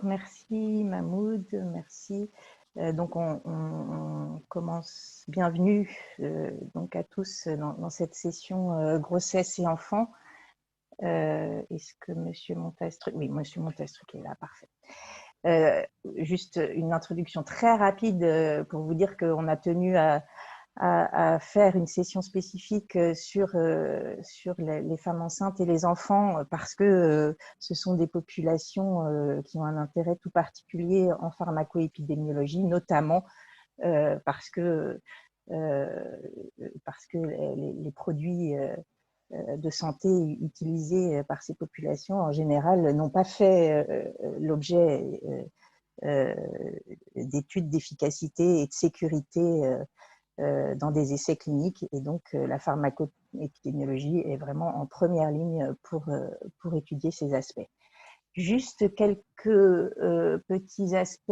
Merci Mahmoud, merci. Donc on commence. Bienvenue donc à tous dans cette session grossesse et enfants. Est-ce que Monsieur Montastruc, oui, Monsieur Montastruc est là, parfait. Juste une introduction très rapide pour vous dire qu'on a tenu à faire une session spécifique sur les femmes enceintes et les enfants parce que ce sont des populations qui ont un intérêt tout particulier en pharmacoépidémiologie, notamment parce que les produits de santé utilisés par ces populations en général n'ont pas fait l'objet d'études d'efficacité et de sécurité dans des essais cliniques. Et donc, la pharmacoépidémiologie est vraiment en première ligne pour étudier ces aspects. Juste quelques petits aspects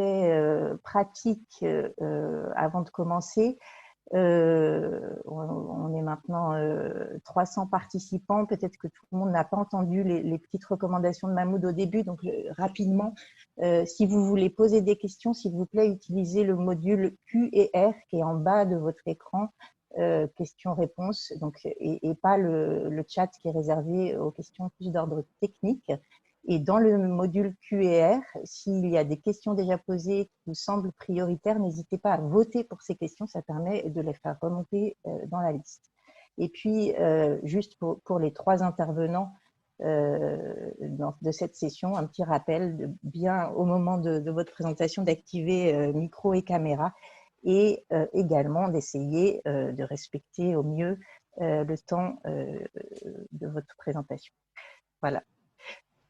pratiques avant de commencer. On est maintenant 300 participants. Peut-être que tout le monde n'a pas entendu les petites recommandations de Mahmoud au début. Donc, rapidement, si vous voulez poser des questions, s'il vous plaît, utilisez le module Q et R qui est en bas de votre écran, questions-réponses, et pas le chat qui est réservé aux questions plus d'ordre technique. Et dans le module Q et R, s'il y a des questions déjà posées qui vous semblent prioritaires, n'hésitez pas à voter pour ces questions, ça permet de les faire remonter dans la liste. Et puis, juste pour les 3 intervenants de cette session, un petit rappel, bien au moment de votre présentation, d'activer micro et caméra, et également d'essayer de respecter au mieux le temps de votre présentation. Voilà.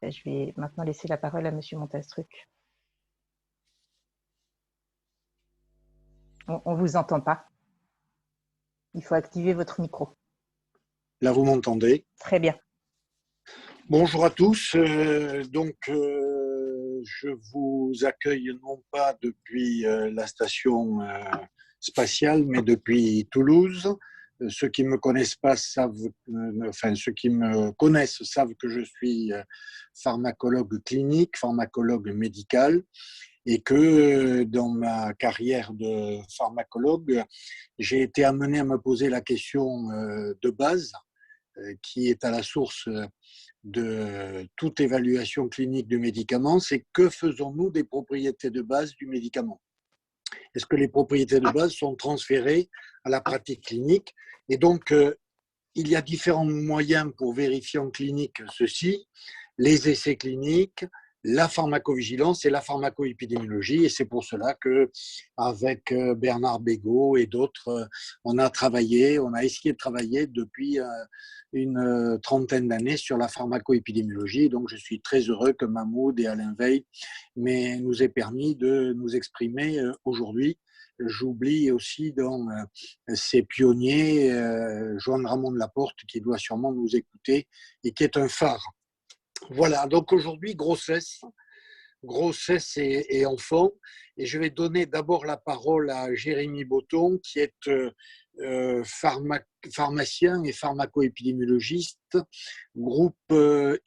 Je vais maintenant laisser la parole à Monsieur Montastruc. On ne vous entend pas. Il faut activer votre micro. Là, vous m'entendez? Très bien. Bonjour à tous. Je vous accueille non pas depuis la station spatiale, mais depuis Toulouse. Ceux qui me connaissent pas savent, ceux qui me connaissent savent que je suis pharmacologue clinique, pharmacologue médical, et que dans ma carrière de pharmacologue, j'ai été amené à me poser la question de base, qui est à la source de toute évaluation clinique du médicament, c'est que faisons-nous des propriétés de base du médicament? Est-ce que les propriétés de base sont transférées à la pratique clinique? Et donc, il y a différents moyens pour vérifier en clinique ceci, les essais cliniques, la pharmacovigilance et la pharmacoépidémiologie. Et c'est pour cela qu'avec Bernard Bégaud et d'autres, on a essayé de travailler depuis une trentaine d'années sur la pharmacoépidémiologie. Donc, je suis très heureux que Mahmoud et Alain Veil nous aient permis de nous exprimer aujourd'hui. J'oublie aussi dans ces pionniers Joan Ramon de Laporte, qui doit sûrement nous écouter et qui est un phare. Voilà, donc aujourd'hui, grossesse et enfant. Et je vais donner d'abord la parole à Jérémy Botton, qui est pharmacien et pharmacoépidémiologiste, groupe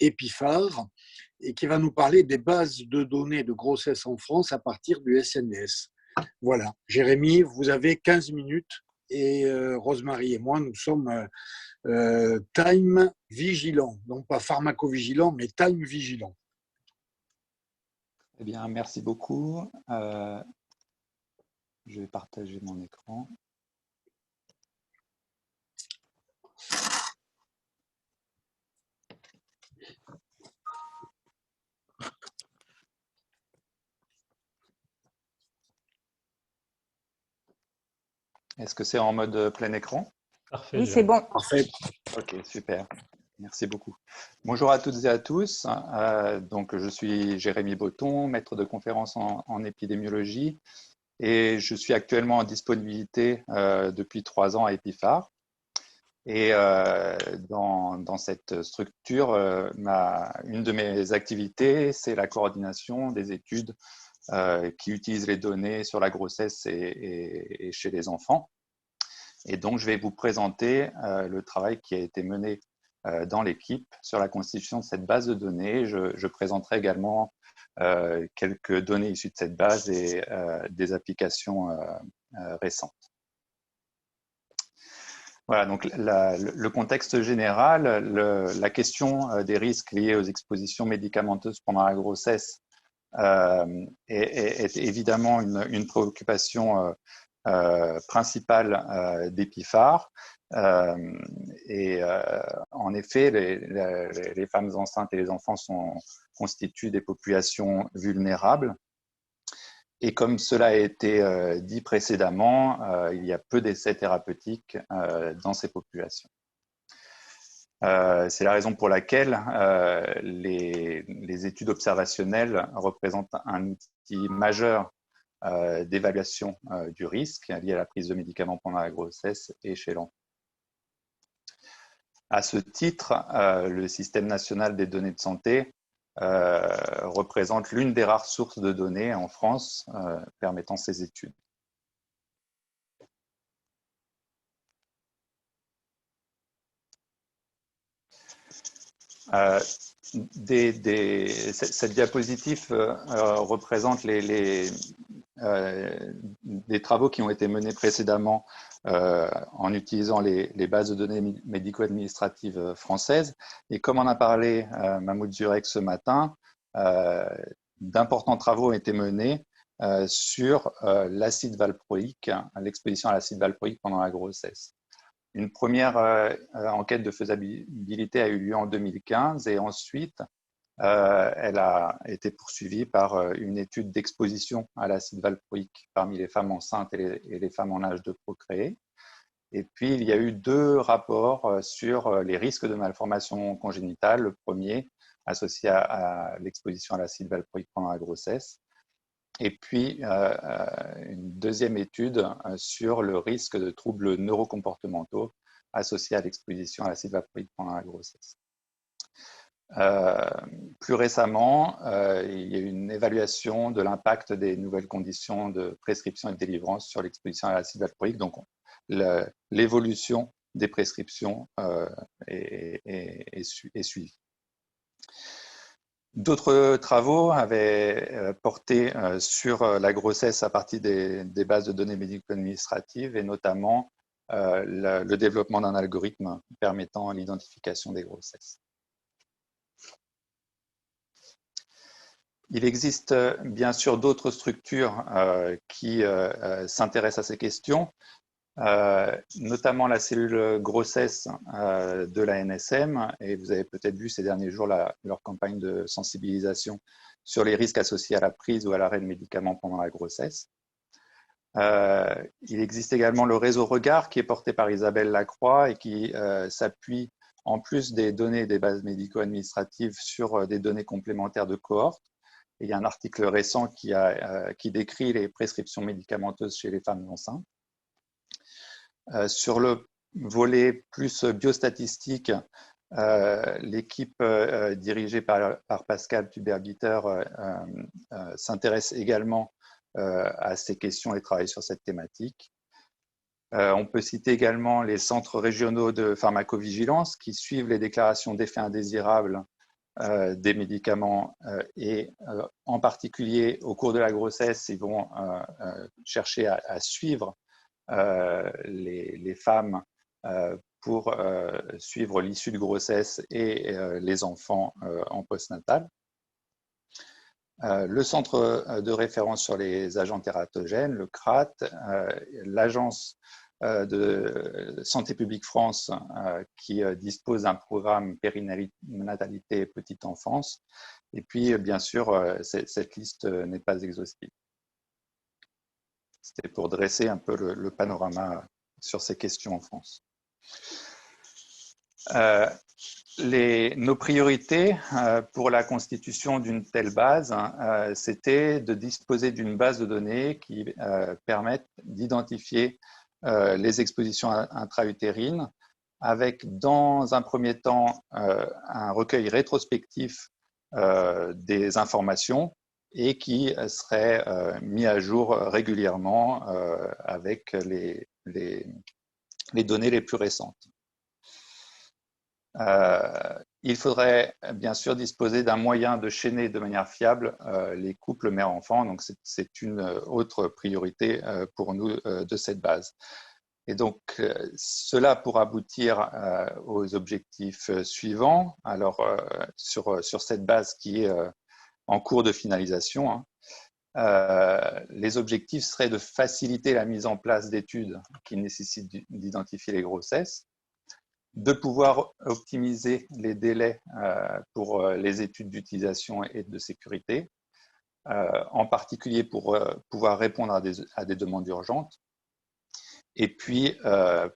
Epiphare, et qui va nous parler des bases de données de grossesse en France à partir du SNDS. Voilà, Jérémy, vous avez 15 minutes et Rosemary et moi, nous sommes time vigilant, non pas pharmacovigilant, mais time vigilant. Eh bien, merci beaucoup. Je vais partager mon écran. Est-ce que c'est en mode plein écran? Parfait. Oui, c'est bon. Parfait. Ok, super. Merci beaucoup. Bonjour à toutes et à tous. Donc, je suis Jérémy Botton, maître de conférence en épidémiologie, et je suis actuellement en disponibilité depuis 3 ans à Epiphare. Et dans cette structure, une de mes activités, c'est la coordination des études qui utilisent les données sur la grossesse et chez les enfants. Et donc, je vais vous présenter le travail qui a été mené dans l'équipe sur la constitution de cette base de données. Je présenterai également quelques données issues de cette base et des applications récentes. Voilà, donc le contexte général, la question des risques liés aux expositions médicamenteuses pendant la grossesse est évidemment une préoccupation principale d'Epiphare. En effet, les femmes enceintes et les enfants constituent des populations vulnérables. Et comme cela a été dit précédemment, il y a peu d'essais thérapeutiques dans ces populations. C'est la raison pour laquelle les études observationnelles représentent un outil majeur d'évaluation du risque lié à la prise de médicaments pendant la grossesse et chez l'enfant. À ce titre, le système national des données de santé représente l'une des rares sources de données en France permettant ces études. Cette diapositive représente des travaux qui ont été menés précédemment en utilisant les bases de données médico-administratives françaises. Et comme en a parlé Mahmoud Zurek ce matin, d'importants travaux ont été menés sur l'acide valproïque, l'exposition à l'acide valproïque pendant la grossesse. Une première enquête de faisabilité a eu lieu en 2015 et ensuite elle a été poursuivie par une étude d'exposition à l'acide valproïque parmi les femmes enceintes et les femmes en âge de procréer. Et puis, il y a eu 2 rapports sur les risques de malformation congénitale. Le premier, associé à l'exposition à l'acide valproïque pendant la grossesse. Et puis, une deuxième étude sur le risque de troubles neurocomportementaux associés à l'exposition à l'acide valproïque pendant la grossesse. Plus récemment, il y a eu une évaluation de l'impact des nouvelles conditions de prescription et de délivrance sur l'exposition à l'acide valproïque. Donc, l'évolution des prescriptions est suivie. D'autres travaux avaient porté sur la grossesse à partir des bases de données médico-administratives et notamment le développement d'un algorithme permettant l'identification des grossesses. Il existe bien sûr d'autres structures qui s'intéressent à ces questions, notamment la cellule grossesse de la NSM, et vous avez peut-être vu ces derniers jours leur campagne de sensibilisation sur les risques associés à la prise ou à l'arrêt de médicaments pendant la grossesse. Il existe également le réseau Regard qui est porté par Isabelle Lacroix et qui s'appuie en plus des données des bases médico-administratives sur des données complémentaires de cohorte. Et il y a un article récent qui décrit les prescriptions médicamenteuses chez les femmes enceintes. Sur le volet plus biostatistique, l'équipe dirigée par Pascal Tuber-Bitter s'intéresse également à ces questions et travaille sur cette thématique. On peut citer également les centres régionaux de pharmacovigilance qui suivent les déclarations d'effets indésirables des médicaments et en particulier au cours de la grossesse, ils vont chercher à suivre les femmes pour suivre l'issue de grossesse et les enfants en postnatal. Le centre de référence sur les agents tératogènes, le CRAT, l'agence de Santé publique France qui dispose d'un programme périnatalité et petite enfance. Et puis, bien sûr, cette liste n'est pas exhaustive. C'était pour dresser un peu le panorama sur ces questions en France. Nos priorités pour la constitution d'une telle base, c'était de disposer d'une base de données qui permette d'identifier les expositions intra-utérines avec, dans un premier temps, un recueil rétrospectif des informations et qui serait mis à jour régulièrement avec les données les plus récentes. il faudrait bien sûr disposer d'un moyen de chaîner de manière fiable les couples mère-enfant. Donc, c'est une autre priorité pour nous de cette base. Et donc, cela pour aboutir aux objectifs suivants. Alors, sur cette base qui est en cours de finalisation, hein, les objectifs seraient de faciliter la mise en place d'études qui nécessitent d'identifier les grossesses, de pouvoir optimiser les délais pour les études d'utilisation et de sécurité, en particulier pour pouvoir répondre à des demandes urgentes, et puis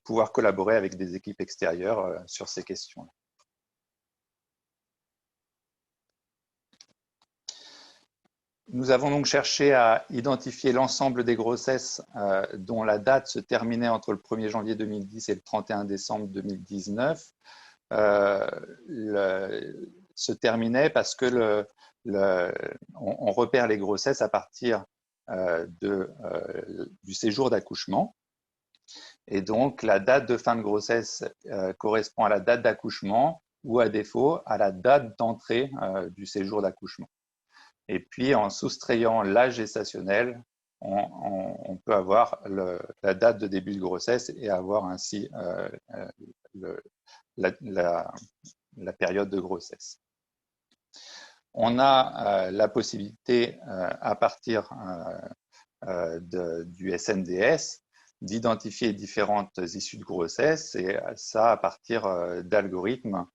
pouvoir collaborer avec des équipes extérieures sur ces questions. Nous avons donc cherché à identifier l'ensemble des grossesses dont la date se terminait entre le 1er janvier 2010 et le 31 décembre 2019. Se terminait parce que on repère les grossesses à partir du séjour d'accouchement. Et donc, la date de fin de grossesse correspond à la date d'accouchement ou à défaut à la date d'entrée du séjour d'accouchement. Et puis, en soustrayant l'âge gestationnel, on peut avoir la date de début de grossesse et avoir ainsi la période de grossesse. On a la possibilité, à partir du SNDS, d'identifier différentes issues de grossesse, et ça à partir d'algorithmes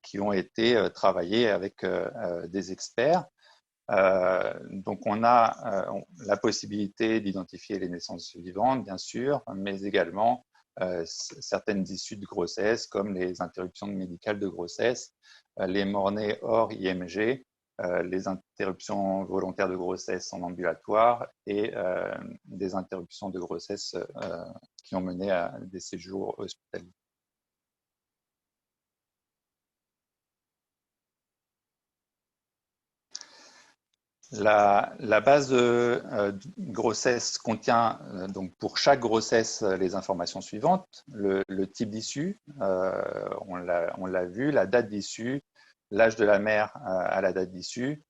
qui ont été travaillés avec des experts. Donc, on a la possibilité d'identifier les naissances vivantes, bien sûr, mais également certaines issues de grossesse, comme les interruptions médicales de grossesse, les morts-nés hors IMG, les interruptions volontaires de grossesse en ambulatoire et des interruptions de grossesse qui ont mené à des séjours hospitaliers. La base de grossesse contient donc pour chaque grossesse les informations suivantes: le type d'issue, on l'a vu, la date d'issue, l'âge de la mère à la date d'issue.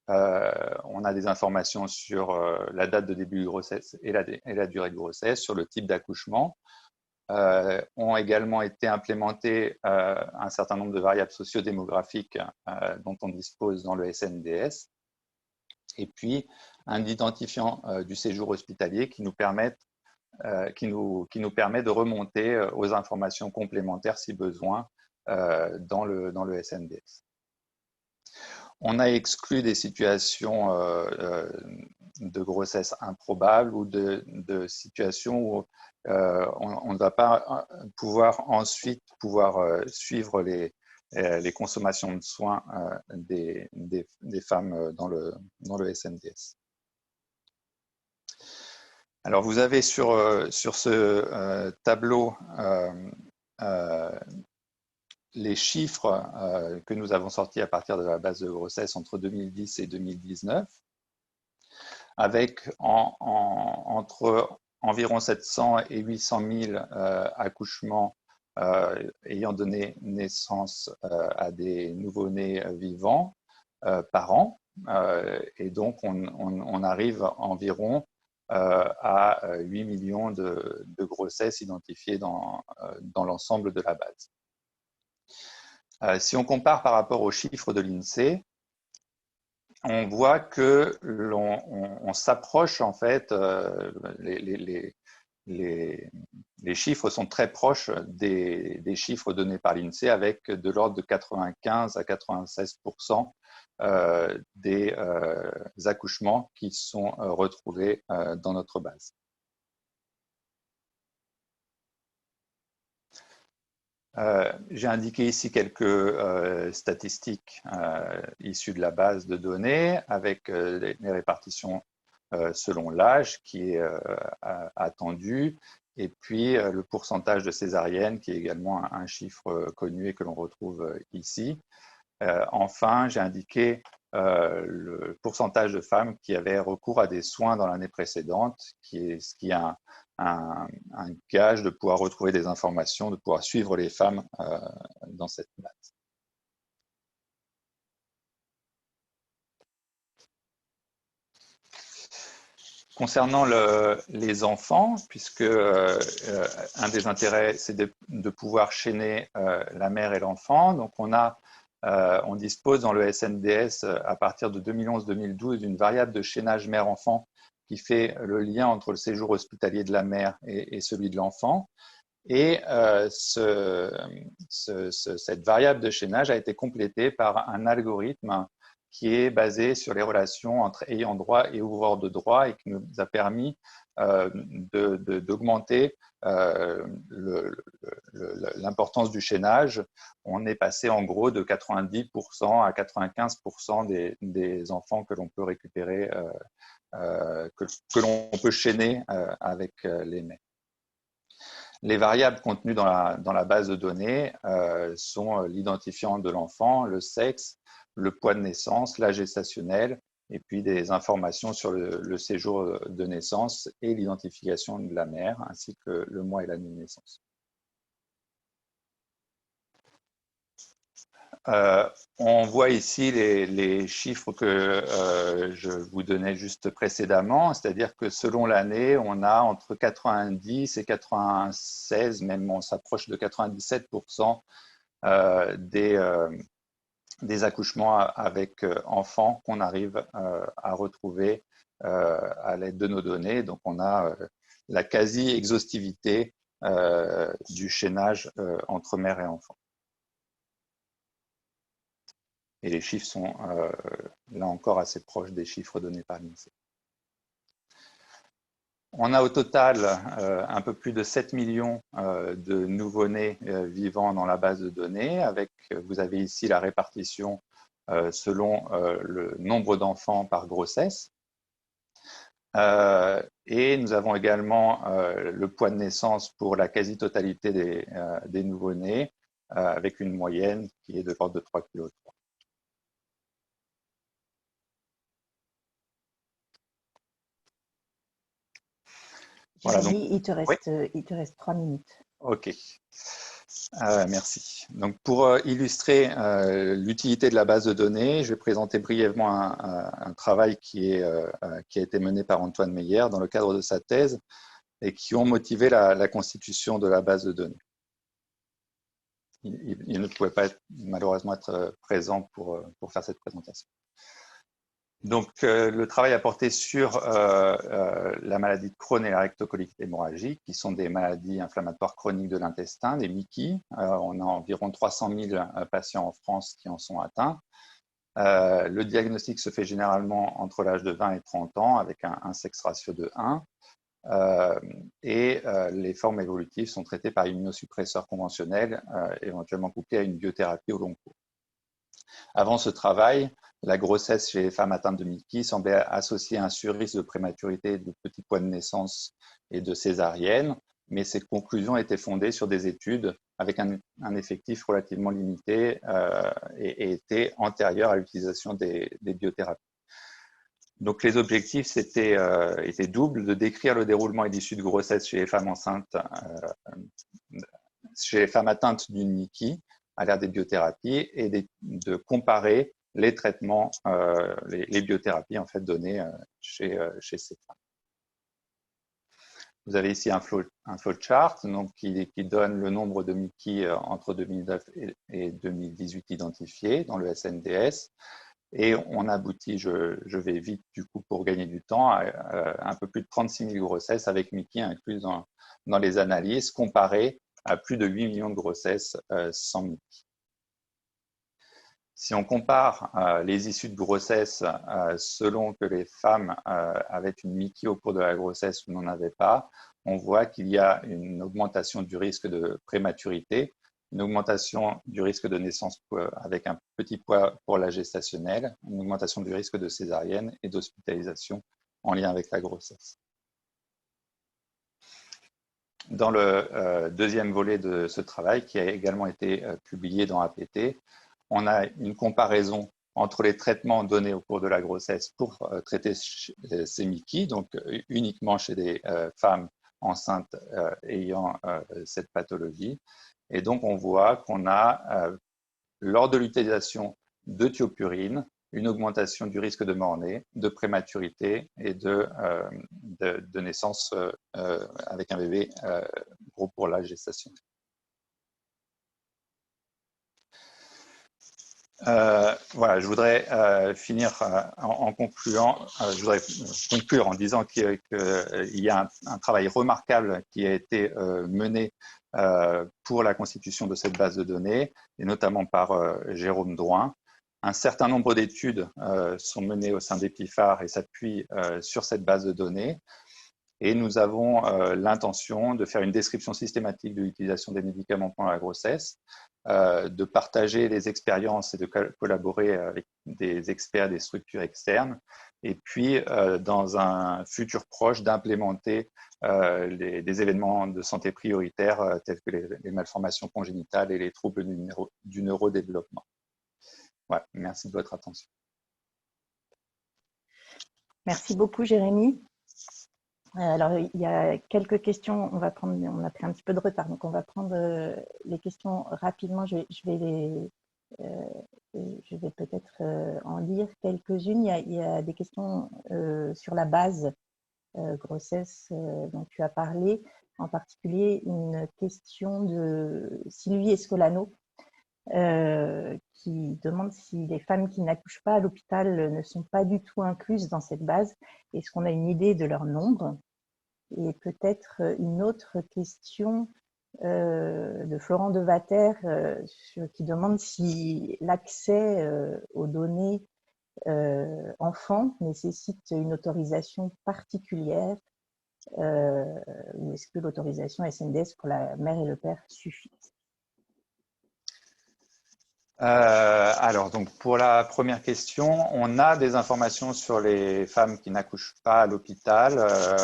On a des informations sur la date de début de grossesse et la durée de grossesse, sur le type d'accouchement. Ont également été implémentées un certain nombre de variables sociodémographiques dont on dispose dans le SNDS. Et puis un identifiant du séjour hospitalier qui nous permet de remonter aux informations complémentaires si besoin dans le SNDS. On a exclu des situations de grossesse improbable ou de situations où on ne va pas pouvoir ensuite suivre les consommations de soins des femmes dans le SNDS. Alors, vous avez sur ce tableau les chiffres que nous avons sortis à partir de la base de grossesse entre 2010 et 2019, avec entre environ 700 et 800 000 accouchements ayant donné naissance à des nouveau-nés vivants par an. Et donc, on arrive environ à 8 millions de grossesses identifiées dans l'ensemble de la base. Si on compare par rapport aux chiffres de l'INSEE, on voit que on s'approche en fait, les chiffres sont très proches des chiffres donnés par l'INSEE, avec de l'ordre de 95 à 96% des accouchements qui sont retrouvés dans notre base. J'ai indiqué ici quelques statistiques issues de la base de données avec les répartitions selon l'âge qui est attendu, et puis le pourcentage de césariennes qui est également un chiffre connu et que l'on retrouve ici. Enfin, j'ai indiqué le pourcentage de femmes qui avaient recours à des soins dans l'année précédente, ce qui est un gage de pouvoir retrouver des informations, de pouvoir suivre les femmes dans cette base. Concernant les enfants, puisque un des intérêts, c'est de pouvoir chaîner la mère et l'enfant. Donc, on dispose dans le SNDS, à partir de 2011-2012, d'une variable de chaînage mère-enfant qui fait le lien entre le séjour hospitalier de la mère et celui de l'enfant. Et cette variable de chaînage a été complétée par un algorithme qui est basé sur les relations entre ayants droit et ouvreurs de droit et qui nous a permis d'augmenter l'importance du chaînage. On est passé en gros de 90% à 95% des enfants que l'on peut récupérer, que l'on peut chaîner avec les mères. Les variables contenues dans la base de données sont l'identifiant de l'enfant, le sexe, le poids de naissance, l'âge gestationnel, et puis des informations sur le séjour de naissance et l'identification de la mère, ainsi que le mois et l'année de naissance. On voit ici les chiffres que je vous donnais juste précédemment, c'est-à-dire que selon l'année, on a entre 90 et 96, même on s'approche de 97% des accouchements avec enfants qu'on arrive à retrouver à l'aide de nos données. Donc on a la quasi-exhaustivité du chaînage entre mère et enfant. Et les chiffres sont là encore assez proches des chiffres donnés par l'INSEE. On a au total un peu plus de 7 millions de nouveau-nés vivant dans la base de données. Vous avez ici la répartition selon le nombre d'enfants par grossesse. Et nous avons également le poids de naissance pour la quasi-totalité des nouveau-nés, avec une moyenne qui est de l'ordre de 3,3 kg. Voilà, Jérémy, il te reste 3 minutes. Ok, merci. Donc pour illustrer l'utilité de la base de données, je vais présenter brièvement un travail qui a été mené par Antoine Meyer dans le cadre de sa thèse et qui ont motivé la constitution de la base de données. Il ne pouvait pas malheureusement être présent pour faire cette présentation. Donc, le travail a porté sur la maladie de Crohn et la rectocolite hémorragique, qui sont des maladies inflammatoires chroniques de l'intestin, des MICI. On a environ 300 000 patients en France qui en sont atteints. Le diagnostic se fait généralement entre l'âge de 20 et 30 ans, avec un sexe ratio de 1. Et les formes évolutives sont traitées par immunosuppresseurs conventionnels, éventuellement couplés à une biothérapie au long cours. Avant ce travail, la grossesse chez les femmes atteintes de MICI semblait associée à un surrisque de prématurité, de petits poids de naissance et de césarienne, mais ces conclusions étaient fondées sur des études avec un effectif relativement limité et étaient antérieures à l'utilisation des biothérapies. Donc les objectifs étaient doubles, de décrire le déroulement et l'issue de grossesse chez les femmes enceintes, chez les femmes atteintes d'une MICI à l'ère des biothérapies et de comparer les traitements, les biothérapies en fait données chez ces femmes. Vous avez ici un flowchart donc, qui donne le nombre de MICI entre 2009 et 2018 identifiés dans le SNDS. Et on aboutit, je vais vite du coup pour gagner du temps, à un peu plus de 36 000 grossesses avec MICI incluses dans les analyses, comparées à plus de 8 millions de grossesses sans MICI. Si on compare les issues de grossesse selon que les femmes avaient une MICI au cours de la grossesse ou n'en avaient pas, on voit qu'il y a une augmentation du risque de prématurité, une augmentation du risque de naissance avec un petit poids pour la gestationnelle, une augmentation du risque de césarienne et d'hospitalisation en lien avec la grossesse. Dans le deuxième volet de ce travail, qui a également été publié dans APT, on a une comparaison entre les traitements donnés au cours de la grossesse pour traiter ces MICI, donc uniquement chez des femmes enceintes ayant cette pathologie. Et donc, on voit qu'on a, lors de l'utilisation de thiopurine, une augmentation du risque de mort-née, de prématurité et de naissance avec un bébé gros pour la gestation. Voilà, je voudrais finir en concluant. Je voudrais conclure en disant qu'il y a un travail remarquable qui a été mené pour la constitution de cette base de données, et notamment par Jérôme Drouin. Un certain nombre d'études sont menées au sein d'Epifar et s'appuient sur cette base de données. Et nous avons l'intention de faire une description systématique de l'utilisation des médicaments pendant la grossesse, de partager les expériences et de collaborer avec des experts des structures externes, et puis dans un futur proche d'implémenter des événements de santé prioritaires tels que les malformations congénitales et les troubles du neurodéveloppement. Voilà, merci de votre attention. Merci beaucoup, Jérémy. Alors, il y a quelques questions. On a pris un petit peu de retard, donc on va prendre les questions rapidement. Je vais peut-être en lire quelques-unes. Il y a des questions sur la base grossesse dont tu as parlé, en particulier une question de Sylvie Escolano qui demande si les femmes qui n'accouchent pas à l'hôpital ne sont pas du tout incluses dans cette base. Est-ce qu'on a une idée de leur nombre? Et peut-être une autre question de Florent Devater qui demande si l'accès aux données enfants nécessite une autorisation particulière ou est-ce que l'autorisation SNDS pour la mère et le père suffit? Alors, donc, pour la première question, on a des informations sur les femmes qui n'accouchent pas à l'hôpital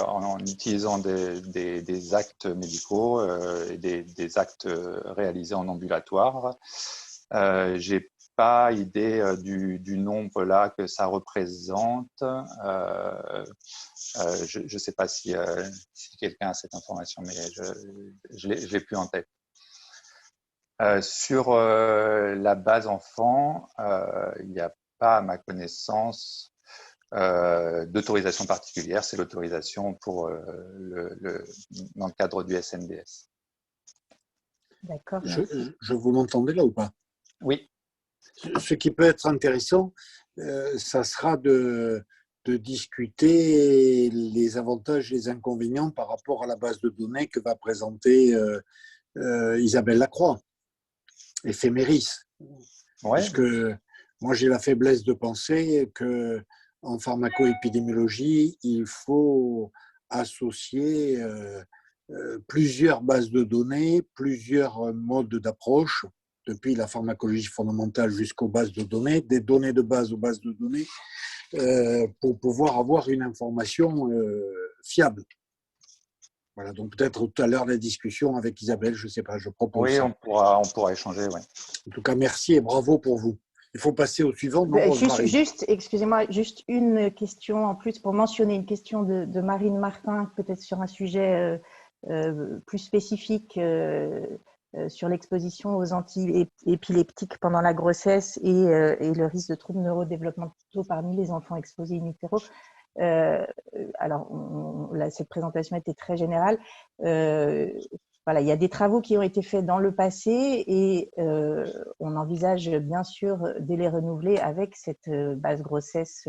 en utilisant des actes médicaux et des actes réalisés en ambulatoire. J'ai pas idée du nombre là que ça représente. Je ne sais pas si quelqu'un a cette information, mais je l'ai plus en tête. Sur la base enfant, il n'y a pas, à ma connaissance, d'autorisation particulière. C'est l'autorisation pour dans le cadre du SNDS. D'accord. Je vous m'entendez là ou pas? Oui. Ce qui peut être intéressant, ça sera de discuter les avantages et les inconvénients par rapport à la base de données que va présenter Isabelle Lacroix. Éphéméris. Ouais. Puisque moi, j'ai la faiblesse de penser qu'en pharmacoépidémiologie, il faut associer plusieurs bases de données, plusieurs modes d'approche, depuis la pharmacologie fondamentale jusqu'aux bases de données, des données de base aux bases de données, pour pouvoir avoir une information fiable. Voilà, donc peut-être tout à l'heure la discussion avec Isabelle, je ne sais pas, je propose. Oui, ça. on pourra échanger, oui. En tout cas, merci et bravo pour vous. Il faut passer au suivant. Non, excusez-moi, juste une question en plus pour mentionner une question de Marine Martin, peut-être sur un sujet plus spécifique sur l'exposition aux anti-épileptiques pendant la grossesse et le risque de troubles neurodéveloppementaux parmi les enfants exposés in utero. Alors, cette présentation était très générale. Voilà, il y a des travaux qui ont été faits dans le passé et on envisage bien sûr de les renouveler avec cette base grossesse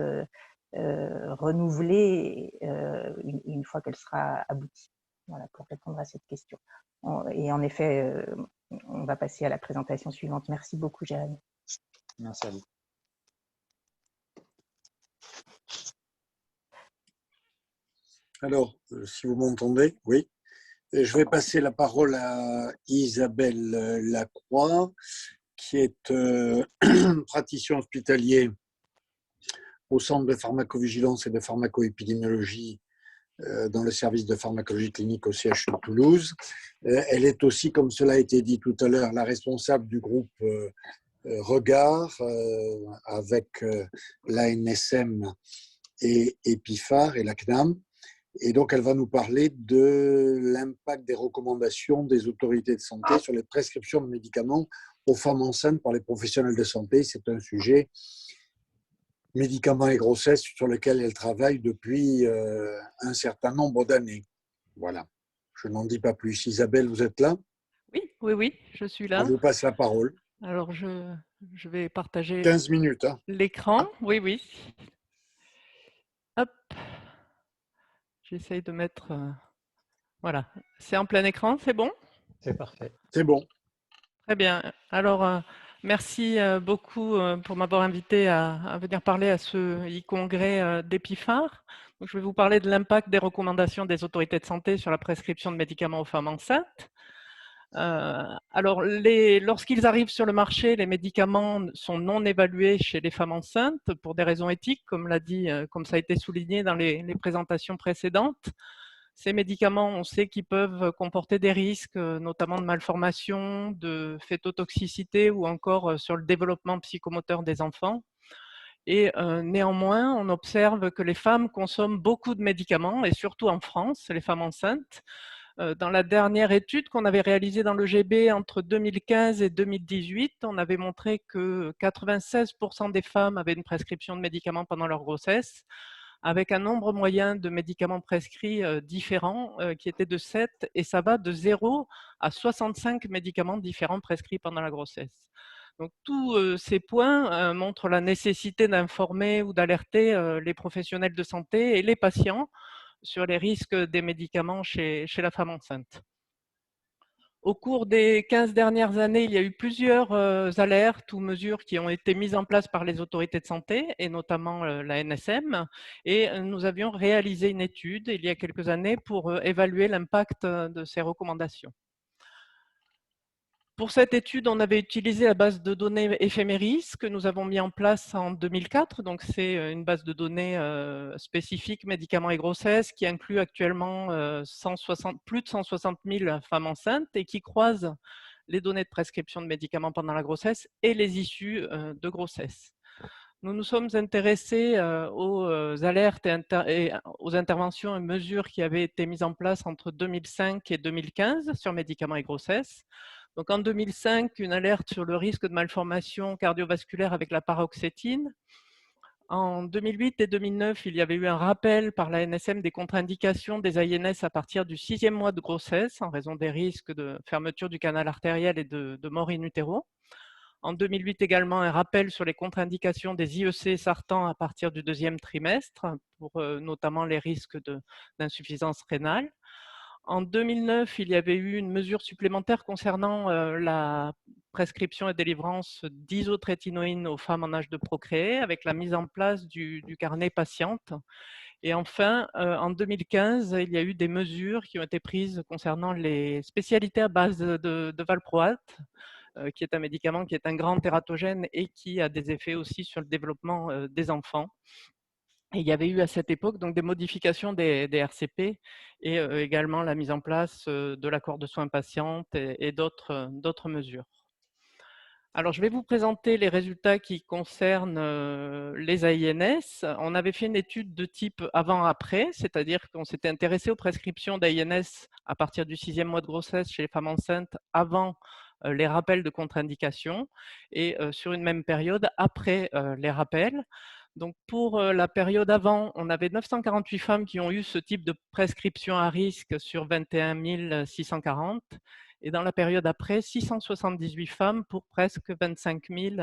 renouvelée une fois qu'elle sera aboutie. Voilà, pour répondre à cette question. Et en effet, on va passer à la présentation suivante. Merci beaucoup, Jérémy. Merci à vous. Alors, si vous m'entendez, oui. Je vais passer la parole à Isabelle Lacroix, qui est praticien hospitalier au Centre de pharmacovigilance et de pharmacoépidémiologie dans le service de pharmacologie clinique au CHU de Toulouse. Elle est aussi, comme cela a été dit tout à l'heure, la responsable du groupe Regard avec l'ANSM et Epifar et la CNAM. Et donc, elle va nous parler de l'impact des recommandations des autorités de santé sur les prescriptions de médicaments aux femmes enceintes par les professionnels de santé. C'est un sujet médicaments et grossesse sur lesquels elle travaille depuis un certain nombre d'années. Voilà. Je n'en dis pas plus. Isabelle, vous êtes là? Oui, oui, oui, je suis On là. vous passe la parole. Alors, je vais partager 15 minutes. Hein. l'écran. Oui, oui. Hop. J'essaye de mettre… voilà. C'est en plein écran, c'est bon? C'est parfait. C'est bon. Très bien. Alors, merci beaucoup pour m'avoir invité à venir parler à ce e-congrès d'EPIPHAR. Donc, je vais vous parler de l'impact des recommandations des autorités de santé sur la prescription de médicaments aux femmes enceintes. Alors, lorsqu'ils arrivent sur le marché, les médicaments sont non évalués chez les femmes enceintes pour des raisons éthiques, comme ça a été souligné dans les présentations précédentes. Ces médicaments, on sait qu'ils peuvent comporter des risques, notamment de malformation, de fétotoxicité ou encore sur le développement psychomoteur des enfants. Et néanmoins, on observe que les femmes consomment beaucoup de médicaments, et surtout en France, les femmes enceintes. Dans la dernière étude qu'on avait réalisée dans le GB entre 2015 et 2018, on avait montré que 96% des femmes avaient une prescription de médicaments pendant leur grossesse, avec un nombre moyen de médicaments prescrits différents qui était de 7, et ça va de 0 à 65 médicaments différents prescrits pendant la grossesse. Donc tous ces points montrent la nécessité d'informer ou d'alerter les professionnels de santé et les patients sur les risques des médicaments chez la femme enceinte. Au cours des 15 dernières années, il y a eu plusieurs alertes ou mesures qui ont été mises en place par les autorités de santé, et notamment la NSM. Et nous avions réalisé une étude il y a quelques années pour évaluer l'impact de ces recommandations. Pour cette étude, on avait utilisé la base de données Ephemeris que nous avons mis en place en 2004. Donc, c'est une base de données spécifique médicaments et grossesse qui inclut actuellement plus de 160 000 femmes enceintes et qui croise les données de prescription de médicaments pendant la grossesse et les issues de grossesse. Nous nous sommes intéressés aux alertes et aux interventions et mesures qui avaient été mises en place entre 2005 et 2015 sur médicaments et grossesse. Donc en 2005, une alerte sur le risque de malformation cardiovasculaire avec la paroxétine. En 2008 et 2009, il y avait eu un rappel par la NSM des contre-indications des INS à partir du 6e mois de grossesse en raison des risques de fermeture du canal artériel et de mort in utero. En 2008 également, un rappel sur les contre-indications des IEC Sartan à partir du 2e trimestre pour notamment les risques d'insuffisance rénale. En 2009, il y avait eu une mesure supplémentaire concernant la prescription et délivrance d'isotrétinoïne aux femmes en âge de procréer avec la mise en place du carnet patiente. Et enfin, en 2015, il y a eu des mesures qui ont été prises concernant les spécialités à base de valproate, qui est un médicament qui est un grand tératogène et qui a des effets aussi sur le développement des enfants. Et il y avait eu à cette époque donc des modifications des RCP et également la mise en place de l'accord de soins patientes et d'autres mesures. Alors, je vais vous présenter les résultats qui concernent les AINS. On avait fait une étude de type avant-après, c'est-à-dire qu'on s'était intéressé aux prescriptions d'AINS à partir du 6e mois de grossesse chez les femmes enceintes avant les rappels de contre-indication et sur une même période après les rappels. Donc, pour la période avant, on avait 948 femmes qui ont eu ce type de prescription à risque sur 21 640. Et dans la période après, 678 femmes pour presque 25 000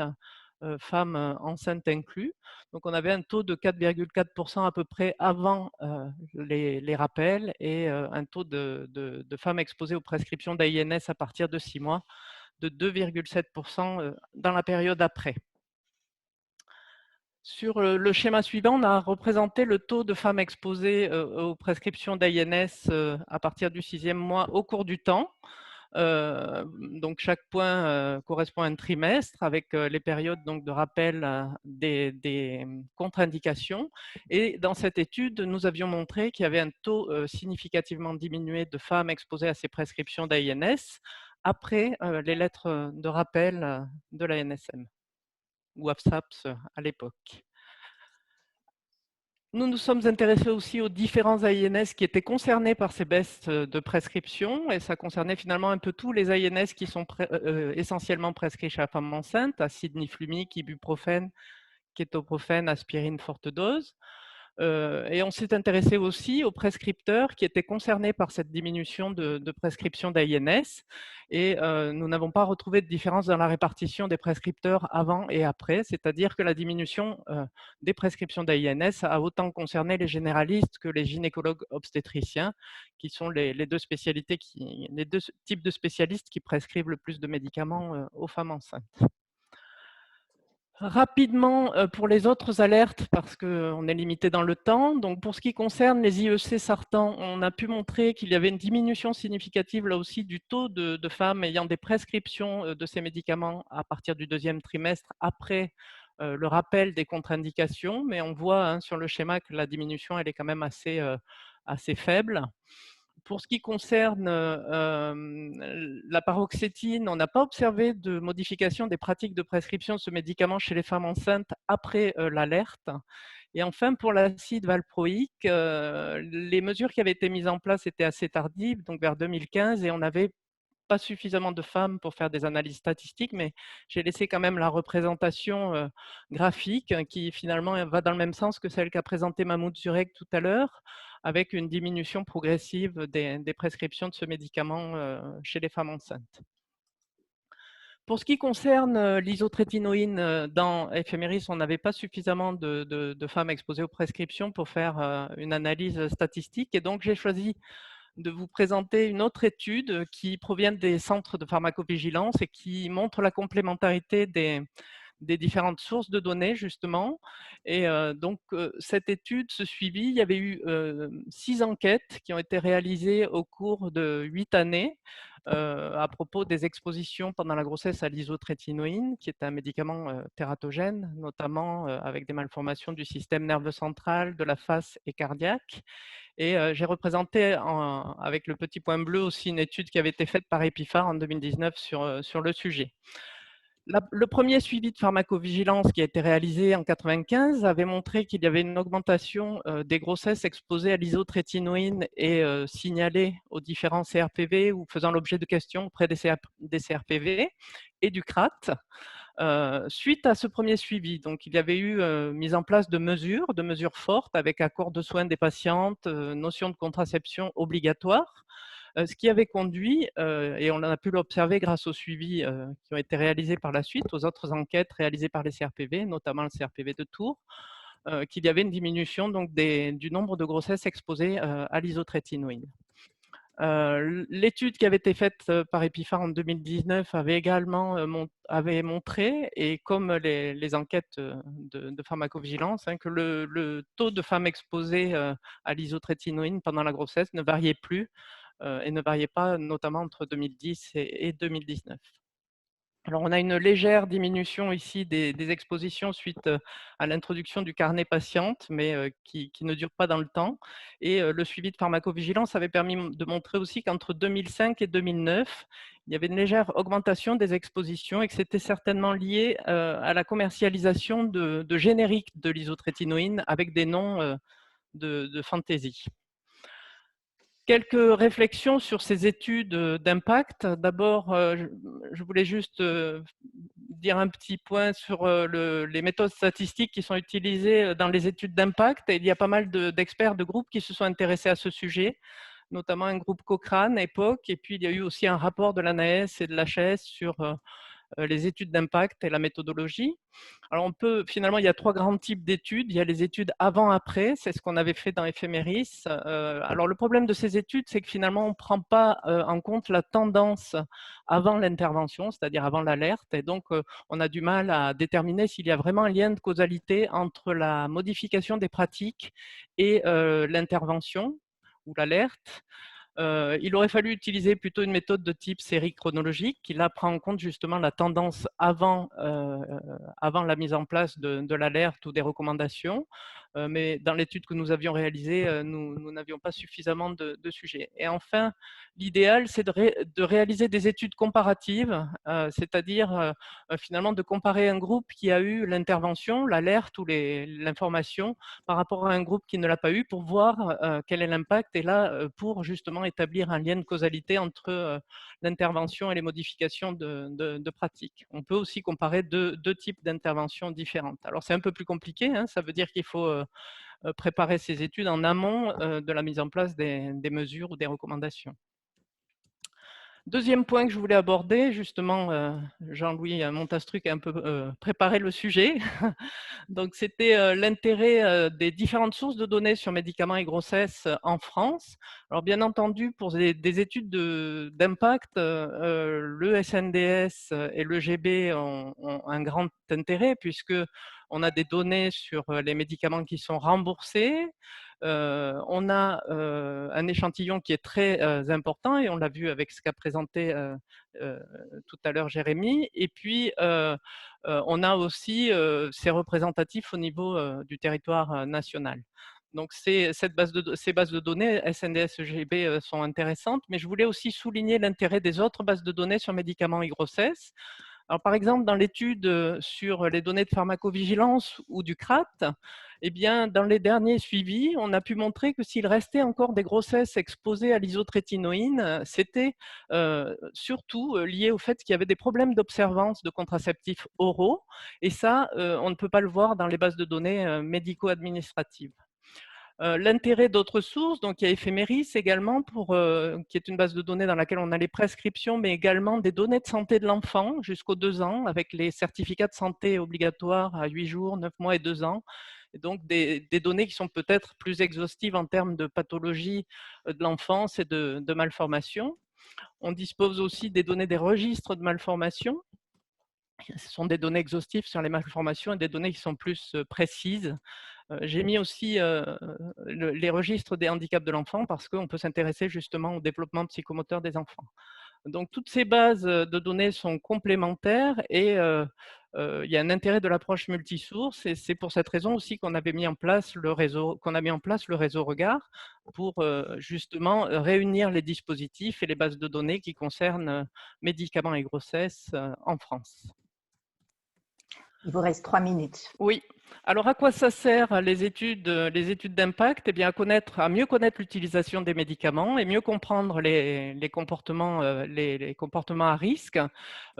femmes enceintes inclus. Donc, on avait un taux de 4,4% à peu près avant les rappels et un taux de femmes exposées aux prescriptions d'AINS à partir de 6 mois de 2,7% dans la période après. Sur le schéma suivant, on a représenté le taux de femmes exposées aux prescriptions d'AINS à partir du 6e mois au cours du temps. Donc chaque point correspond à un trimestre avec les périodes donc, de rappel des contre-indications. Et dans cette étude, nous avions montré qu'il y avait un taux significativement diminué de femmes exposées à ces prescriptions d'AINS après les lettres de rappel de la NSM ou AFSAPS à l'époque. Nous nous sommes intéressés aussi aux différents AINS qui étaient concernés par ces baisses de prescription et ça concernait finalement un peu tous les AINS qui sont essentiellement prescrits chez la femme enceinte, acide niflumique, ibuprofène, kétoprofène, aspirine forte dose. Et on s'est intéressé aussi aux prescripteurs qui étaient concernés par cette diminution de prescription d'AINS. Et nous n'avons pas retrouvé de différence dans la répartition des prescripteurs avant et après, c'est-à-dire que la diminution des prescriptions d'AINS a autant concerné les généralistes que les gynécologues obstétriciens, qui sont les deux types de spécialistes qui prescrivent le plus de médicaments aux femmes enceintes. Rapidement, pour les autres alertes, parce qu'on est limité dans le temps, donc pour ce qui concerne les IEC Sartan, on a pu montrer qu'il y avait une diminution significative là aussi du taux de femmes ayant des prescriptions de ces médicaments à partir du 2e trimestre après le rappel des contre-indications, mais on voit sur le schéma que la diminution elle est quand même assez faible. Pour ce qui concerne la paroxétine, on n'a pas observé de modification des pratiques de prescription de ce médicament chez les femmes enceintes après l'alerte. Et enfin, pour l'acide valproïque, les mesures qui avaient été mises en place étaient assez tardives, donc vers 2015, et on n'avait pas suffisamment de femmes pour faire des analyses statistiques, mais j'ai laissé quand même la représentation graphique qui finalement va dans le même sens que celle qu'a présentée Mahmoud Zurek tout à l'heure, avec une diminution progressive des prescriptions de ce médicament chez les femmes enceintes. Pour ce qui concerne l'isotrétinoïne, dans Ephemeris, on n'avait pas suffisamment de femmes exposées aux prescriptions pour faire une analyse statistique, et donc j'ai choisi de vous présenter une autre étude qui provient des centres de pharmacovigilance et qui montre la complémentarité des différentes sources de données, justement. Et donc, cette étude, ce suivi, il y avait eu 6 enquêtes qui ont été réalisées au cours de 8 années à propos des expositions pendant la grossesse à l'isotrétinoïne, qui est un médicament tératogène, notamment avec des malformations du système nerveux central, de la face et cardiaque. Et j'ai représenté avec le petit point bleu aussi une étude qui avait été faite par Epiphar en 2019 sur le sujet. Le premier suivi de pharmacovigilance qui a été réalisé en 1995 avait montré qu'il y avait une augmentation des grossesses exposées à l'isotrétinoïne et signalées aux différents CRPV ou faisant l'objet de questions auprès des CRPV et du CRAT. Suite à ce premier suivi, donc il y avait eu mise en place de mesures fortes avec accord de soins des patientes, notion de contraception obligatoire, ce qui avait conduit, et on a pu l'observer grâce aux suivis qui ont été réalisés par la suite, aux autres enquêtes réalisées par les CRPV, notamment le CRPV de Tours, qu'il y avait une diminution donc, du nombre de grossesses exposées à l'isotrétinoïne. L'étude qui avait été faite par Epiphar en 2019 avait également montré, et comme les enquêtes de pharmacovigilance, que le taux de femmes exposées à l'isotrétinoïne pendant la grossesse ne variait plus et ne variait pas notamment entre 2010 et 2019. Alors, on a une légère diminution ici des expositions suite à l'introduction du carnet patiente, mais qui ne dure pas dans le temps. Et le suivi de pharmacovigilance avait permis de montrer aussi qu'entre 2005 et 2009, il y avait une légère augmentation des expositions et que c'était certainement lié à la commercialisation de génériques de l'isotrétinoïne avec des noms de fantaisie. Quelques réflexions sur ces études d'impact. D'abord, je voulais juste dire un petit point sur les méthodes statistiques qui sont utilisées dans les études d'impact. Il y a pas mal d'experts de groupes qui se sont intéressés à ce sujet, notamment un groupe Cochrane, EPOC, et puis il y a eu aussi un rapport de l'ANAS et de l'HAS sur les études d'impact et la méthodologie. Alors finalement, il y a 3 grands types d'études. Il y a les études avant-après, c'est ce qu'on avait fait dans Ephemeris. Alors le problème de ces études, c'est que finalement, on ne prend pas en compte la tendance avant l'intervention, c'est-à-dire avant l'alerte, et donc on a du mal à déterminer s'il y a vraiment un lien de causalité entre la modification des pratiques et l'intervention ou l'alerte. Il aurait fallu utiliser plutôt une méthode de type série chronologique qui là prend en compte justement la tendance avant la mise en place de l'alerte ou des recommandations. mais dans l'étude que nous avions réalisée, nous n'avions pas suffisamment de sujets. Et enfin, l'idéal, c'est de réaliser des études comparatives, c'est-à-dire finalement de comparer un groupe qui a eu l'intervention, l'alerte ou l'information par rapport à un groupe qui ne l'a pas eu pour voir quel est l'impact et là, pour justement établir un lien de causalité entre l'intervention et les modifications de pratiques. On peut aussi comparer deux types d'interventions différentes. Alors c'est un peu plus compliqué, hein, ça veut dire qu'il faut préparer ces études en amont de la mise en place des mesures ou des recommandations. Deuxième point que je voulais aborder, justement, Jean-Louis Montastruc a un peu préparé le sujet. Donc, c'était l'intérêt des différentes sources de données sur médicaments et grossesse en France. Alors, bien entendu, pour des études d'impact, le SNDS et le GB ont un grand intérêt puisque on a des données sur les médicaments qui sont remboursés. On a un échantillon qui est très important et on l'a vu avec ce qu'a présenté tout à l'heure Jérémy. Et puis, on a aussi c'est représentatif au niveau du territoire national. Donc, ces bases de données, SNDS, EGB, sont intéressantes, mais je voulais aussi souligner l'intérêt des autres bases de données sur médicaments et grossesse. Alors, par exemple, dans l'étude sur les données de pharmacovigilance ou du CRAT, eh bien, dans les derniers suivis, on a pu montrer que s'il restait encore des grossesses exposées à l'isotrétinoïne, c'était surtout lié au fait qu'il y avait des problèmes d'observance de contraceptifs oraux. Et ça, on ne peut pas le voir dans les bases de données médico-administratives. L'intérêt d'autres sources, donc il y a Ephemeris également, qui est une base de données dans laquelle on a les prescriptions, mais également des données de santé de l'enfant jusqu'aux 2 ans, avec les certificats de santé obligatoires à 8 jours, 9 mois et 2 ans. Et donc des données qui sont peut-être plus exhaustives en termes de pathologie de l'enfance et de malformation. On dispose aussi des données des registres de malformation. Ce sont des données exhaustives sur les malformations et des données qui sont plus précises. J'ai mis aussi les registres des handicaps de l'enfant parce qu'on peut s'intéresser justement au développement psychomoteur des enfants. Donc, toutes ces bases de données sont complémentaires et il y a un intérêt de l'approche multisource et c'est pour cette raison aussi qu'on avait mis en place le réseau, Regard pour justement réunir les dispositifs et les bases de données qui concernent médicaments et grossesse en France. Il vous reste 3 minutes. Oui. Alors, à quoi ça sert les études d'impact? Eh bien, à mieux connaître l'utilisation des médicaments et mieux comprendre les comportements à risque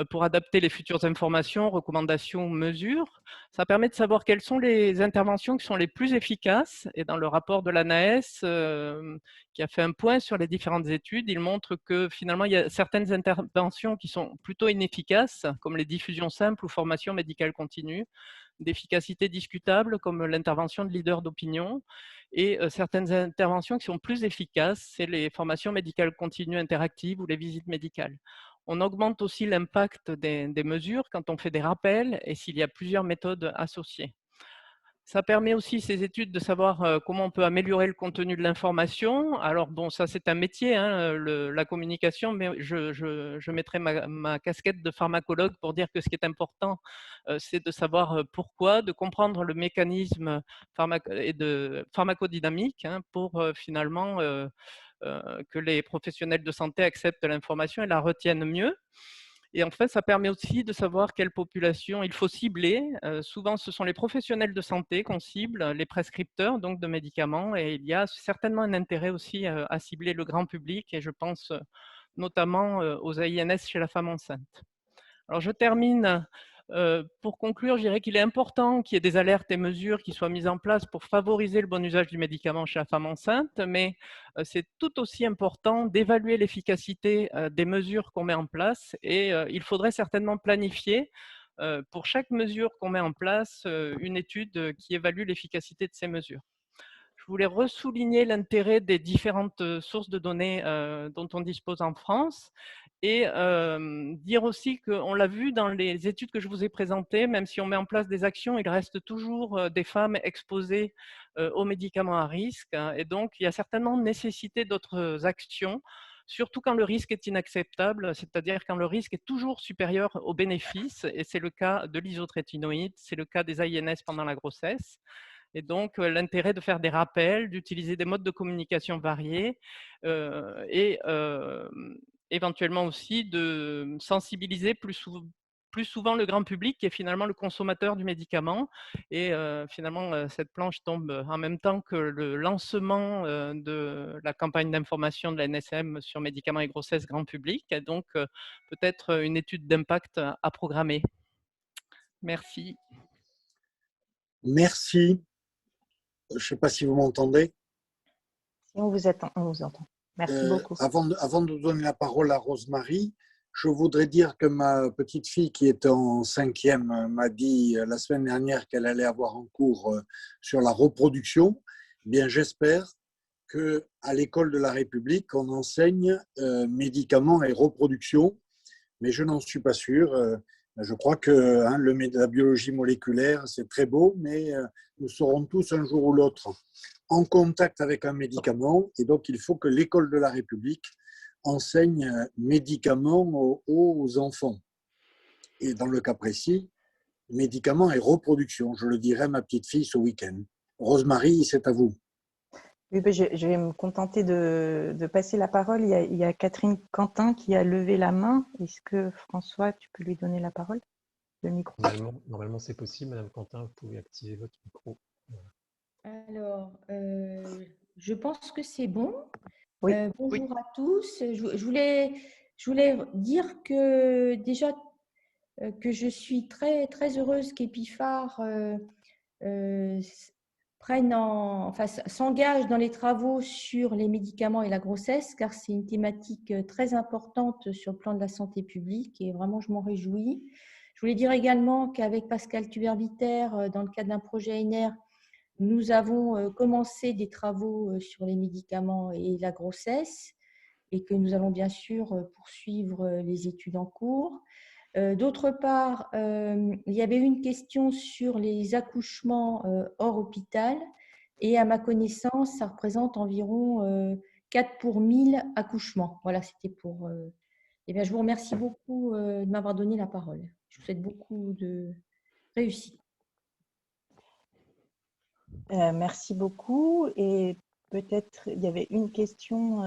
pour adapter les futures informations, recommandations, mesures. Ça permet de savoir quelles sont les interventions qui sont les plus efficaces. Et dans le rapport de l'ANAES, qui a fait un point sur les différentes études, il montre que finalement, il y a certaines interventions qui sont plutôt inefficaces, comme les diffusions simples ou formations médicales continues, d'efficacité discutable, comme l'intervention de leaders d'opinion, et certaines interventions qui sont plus efficaces, c'est les formations médicales continues interactives ou les visites médicales. On augmente aussi l'impact des mesures quand on fait des rappels et s'il y a plusieurs méthodes associées. Ça permet aussi, ces études, de savoir comment on peut améliorer le contenu de l'information. Alors bon, ça c'est un métier, hein, la communication, mais je mettrai ma casquette de pharmacologue pour dire que ce qui est important, c'est de savoir pourquoi, de comprendre le mécanisme pharmacodynamique hein, pour finalement que les professionnels de santé acceptent l'information et la retiennent mieux. Et en fait, ça permet aussi de savoir quelle population il faut cibler. Souvent, ce sont les professionnels de santé qu'on cible, les prescripteurs donc de médicaments, et il y a certainement un intérêt aussi à cibler le grand public, et je pense notamment aux AINS chez la femme enceinte. Alors, je termine. Pour conclure, je dirais qu'il est important qu'il y ait des alertes et mesures qui soient mises en place pour favoriser le bon usage du médicament chez la femme enceinte, mais c'est tout aussi important d'évaluer l'efficacité des mesures qu'on met en place et il faudrait certainement planifier pour chaque mesure qu'on met en place une étude qui évalue l'efficacité de ces mesures. Je voulais ressouligner l'intérêt des différentes sources de données dont on dispose en France et dire aussi qu'on l'a vu dans les études que je vous ai présentées, même si on met en place des actions, il reste toujours des femmes exposées aux médicaments à risque hein, et donc il y a certainement nécessité d'autres actions, surtout quand le risque est inacceptable, c'est-à-dire quand le risque est toujours supérieur aux bénéfices et c'est le cas de l'isotrétinoïde, c'est le cas des AINS pendant la grossesse. Et donc, l'intérêt de faire des rappels, d'utiliser des modes de communication variés et éventuellement aussi de sensibiliser plus souvent le grand public qui est finalement le consommateur du médicament. Et finalement, cette planche tombe en même temps que le lancement de la campagne d'information de la NSM sur médicaments et grossesse grand public. Et donc, peut-être une étude d'impact à programmer. Merci. Merci. Je ne sais pas si vous m'entendez. Si on vous attend, on vous entend. Merci beaucoup. Avant de donner la parole à Rosemarie, je voudrais dire que ma petite fille qui est en 5e m'a dit la semaine dernière qu'elle allait avoir un cours sur la reproduction. Eh bien, j'espère qu'à l'école de la République, on enseigne médicaments et reproduction, mais je n'en suis pas sûr. Je crois que la biologie moléculaire, c'est très beau, mais nous serons tous un jour ou l'autre en contact avec un médicament, et donc il faut que l'école de la République enseigne médicaments aux enfants. Et dans le cas précis, médicaments et reproduction. Je le dirai à ma petite fille ce week-end. Rosemarie, c'est à vous. Oui, ben, je vais me contenter de passer la parole. Il y a Catherine Quentin qui a levé la main. Est-ce que François, tu peux lui donner la parole, le micro? Normalement, c'est possible. Madame Quentin, vous pouvez activer votre micro. Alors, je pense que c'est bon. Oui. Bonjour à tous. Je voulais dire que déjà que je suis très, très heureuse qu'Epiphare s'engage dans les travaux sur les médicaments et la grossesse, car c'est une thématique très importante sur le plan de la santé publique et vraiment je m'en réjouis. Je voulais dire également qu'avec Pascal Tuberviter, dans le cadre d'un projet NR, nous avons commencé des travaux sur les médicaments et la grossesse et que nous allons bien sûr poursuivre les études en cours. D'autre part, il y avait une question sur les accouchements hors hôpital et à ma connaissance, ça représente environ 4 pour 1000 accouchements. Voilà, c'était pour… Eh bien, je vous remercie beaucoup de m'avoir donné la parole. Je vous souhaite beaucoup de réussite. Merci beaucoup. Et peut-être, il y avait une question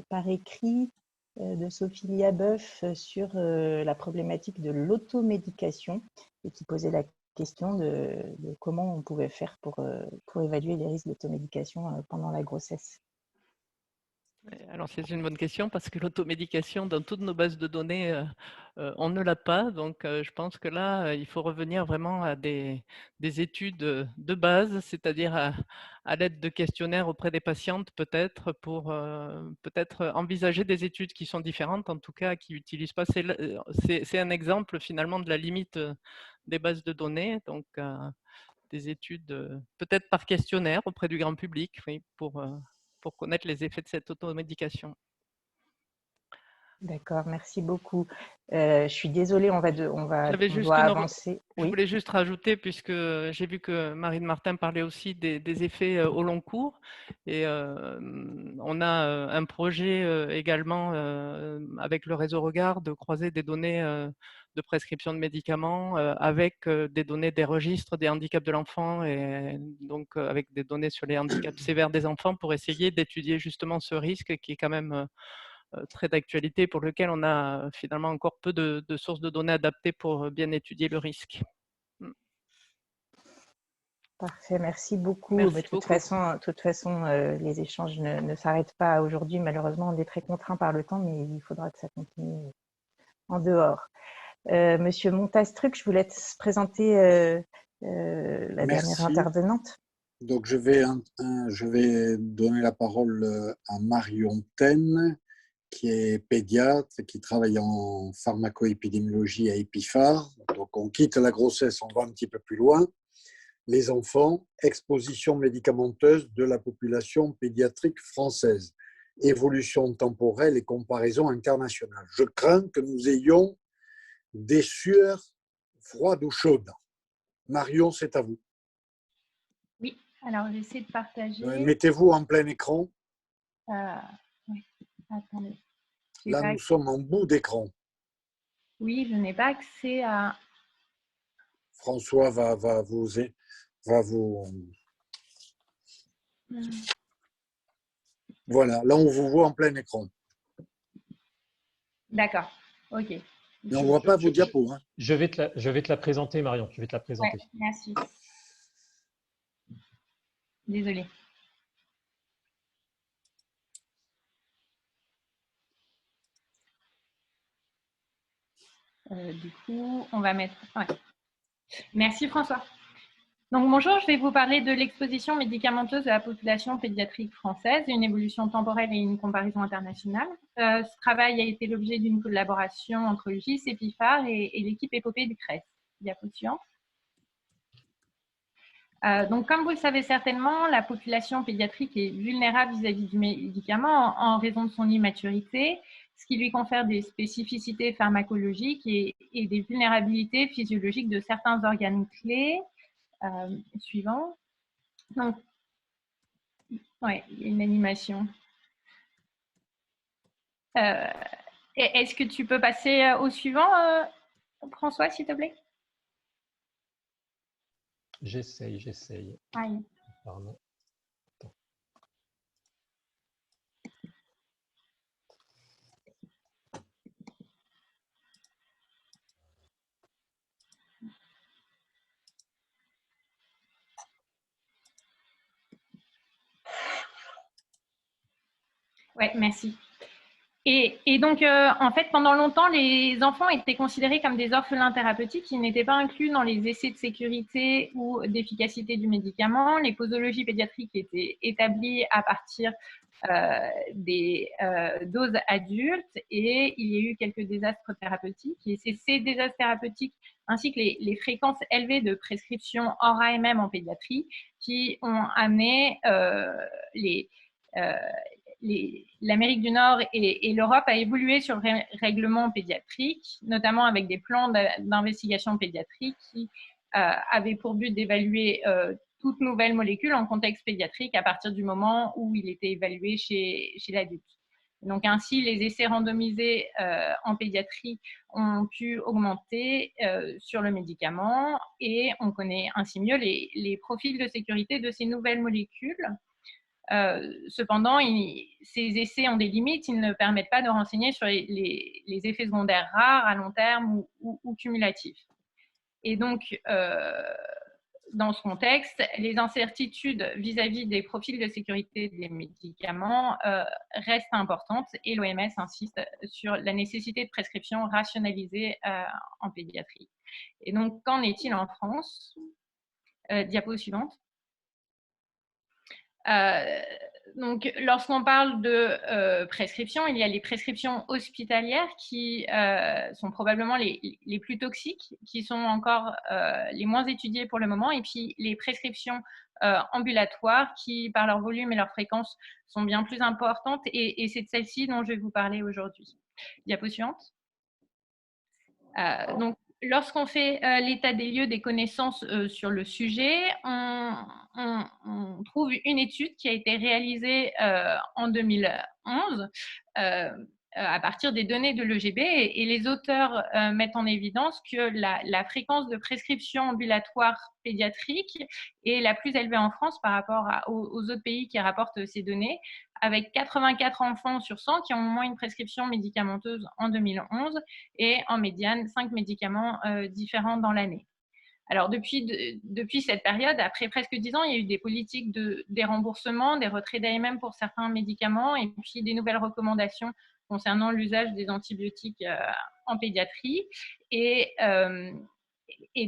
par écrit de Sophie Liabeuf sur la problématique de l'automédication et qui posait la question de comment on pouvait faire pour évaluer les risques d'automédication pendant la grossesse. Alors, c'est une bonne question parce que l'automédication, dans toutes nos bases de données, on ne l'a pas. Donc, je pense que là, il faut revenir vraiment à des études de base, c'est-à-dire à l'aide de questionnaires auprès des patientes, peut-être, pour peut-être envisager des études qui sont différentes, en tout cas, qui n'utilisent pas. C'est un exemple, finalement, de la limite des bases de données. Donc, des études peut-être par questionnaire auprès du grand public, oui, pour connaître les effets de cette automédication. D'accord, merci beaucoup. Je suis désolée, on doit avancer. Je voulais juste rajouter, puisque j'ai vu que Marine Martin parlait aussi des effets au long cours. Et on a un projet également avec le réseau Regard de croiser des données de prescription de médicaments avec des données des registres des handicaps de l'enfant et donc avec des données sur les handicaps sévères des enfants pour essayer d'étudier justement ce risque qui est quand même très d'actualité pour lequel on a finalement encore peu de sources de données adaptées pour bien étudier le risque. Parfait, merci beaucoup. Merci De toute façon, les échanges ne s'arrêtent pas aujourd'hui. Malheureusement, on est très contraints par le temps, mais il faudra que ça continue en dehors. Monsieur Montastruc, je vous laisse présenter la dernière intervenante. Donc, je vais donner la parole à Marion Ten, qui est pédiatre, qui travaille en pharmacoépidémiologie à Epiphare. Donc, on quitte la grossesse, on va un petit peu plus loin. Les enfants, exposition médicamenteuse de la population pédiatrique française, évolution temporelle et comparaison internationale. Je crains que nous ayons des sueurs froides ou chaudes. Marion, c'est à vous. Oui, alors j'essaie de partager. Mettez-vous en plein écran. Oui, attendez. Là, nous sommes en bout d'écran. Oui, je n'ai pas accès à… François va vous Voilà, là on vous voit en plein écran. D'accord, ok. Mais on ne voit pas vos diapos. Hein. Je vais te la présenter, Marion. Je vais te la présenter. Ouais, merci. Désolée. Du coup, on va mettre... Ouais. Merci François. Donc bonjour, je vais vous parler de l'exposition médicamenteuse de la population pédiatrique française, une évolution temporelle et une comparaison internationale. Ce travail a été l'objet d'une collaboration entre le GIS Epifar et l'équipe Épopée du CRES. Diapo suivante. Donc, comme vous le savez certainement, la population pédiatrique est vulnérable vis-à-vis du médicament en raison de son immaturité, ce qui lui confère des spécificités pharmacologiques et des vulnérabilités physiologiques de certains organes clés. Suivant. Donc, ouais, il y a une animation. Est-ce que tu peux passer au suivant, François, s'il te plaît? J'essaye. Aïe. Pardon. Attends. Ouais, merci. Et donc, en fait, pendant longtemps, les enfants étaient considérés comme des orphelins thérapeutiques qui n'étaient pas inclus dans les essais de sécurité ou d'efficacité du médicament. Les posologies pédiatriques étaient établies à partir des doses adultes et il y a eu quelques désastres thérapeutiques. Et c'est ces désastres thérapeutiques ainsi que les fréquences élevées de prescription hors AMM en pédiatrie qui ont amené l'Amérique du Nord et l'Europe à évoluer sur le règlement pédiatrique, notamment avec des plans d'investigation pédiatrique qui avaient pour but d'évaluer toute nouvelle molécule en contexte pédiatrique à partir du moment où il était évalué chez l'adulte. Donc ainsi, les essais randomisés en pédiatrie ont pu augmenter sur le médicament et on connaît ainsi mieux les profils de sécurité de ces nouvelles molécules. Cependant, ces essais ont des limites, ils ne permettent pas de renseigner sur les effets secondaires rares à long terme ou cumulatifs. Et donc, dans ce contexte, les incertitudes vis-à-vis des profils de sécurité des médicaments restent importantes et l'OMS insiste sur la nécessité de prescription rationalisée en pédiatrie. Et donc, qu'en est-il en France? Diapo suivante. Donc, lorsqu'on parle de prescription, il y a les prescriptions hospitalières qui sont probablement les plus toxiques, qui sont encore les moins étudiées pour le moment, et puis les prescriptions ambulatoires qui, par leur volume et leur fréquence, sont bien plus importantes, et c'est de celles-ci dont je vais vous parler aujourd'hui. Diapo suivante. Donc, lorsqu'on fait l'état des lieux des connaissances sur le sujet, on trouve une étude qui a été réalisée en 2011 à partir des données de l'EGB et les auteurs mettent en évidence que la fréquence de prescription ambulatoire pédiatrique est la plus élevée en France par rapport aux autres pays qui rapportent ces données, avec 84 enfants sur 100 qui ont au moins une prescription médicamenteuse en 2011 et en médiane 5 médicaments différents dans l'année. Alors, depuis cette période, après presque 10 ans, il y a eu des politiques de déremboursement, des retraits d'AMM pour certains médicaments et puis des nouvelles recommandations concernant l'usage des antibiotiques en pédiatrie. Et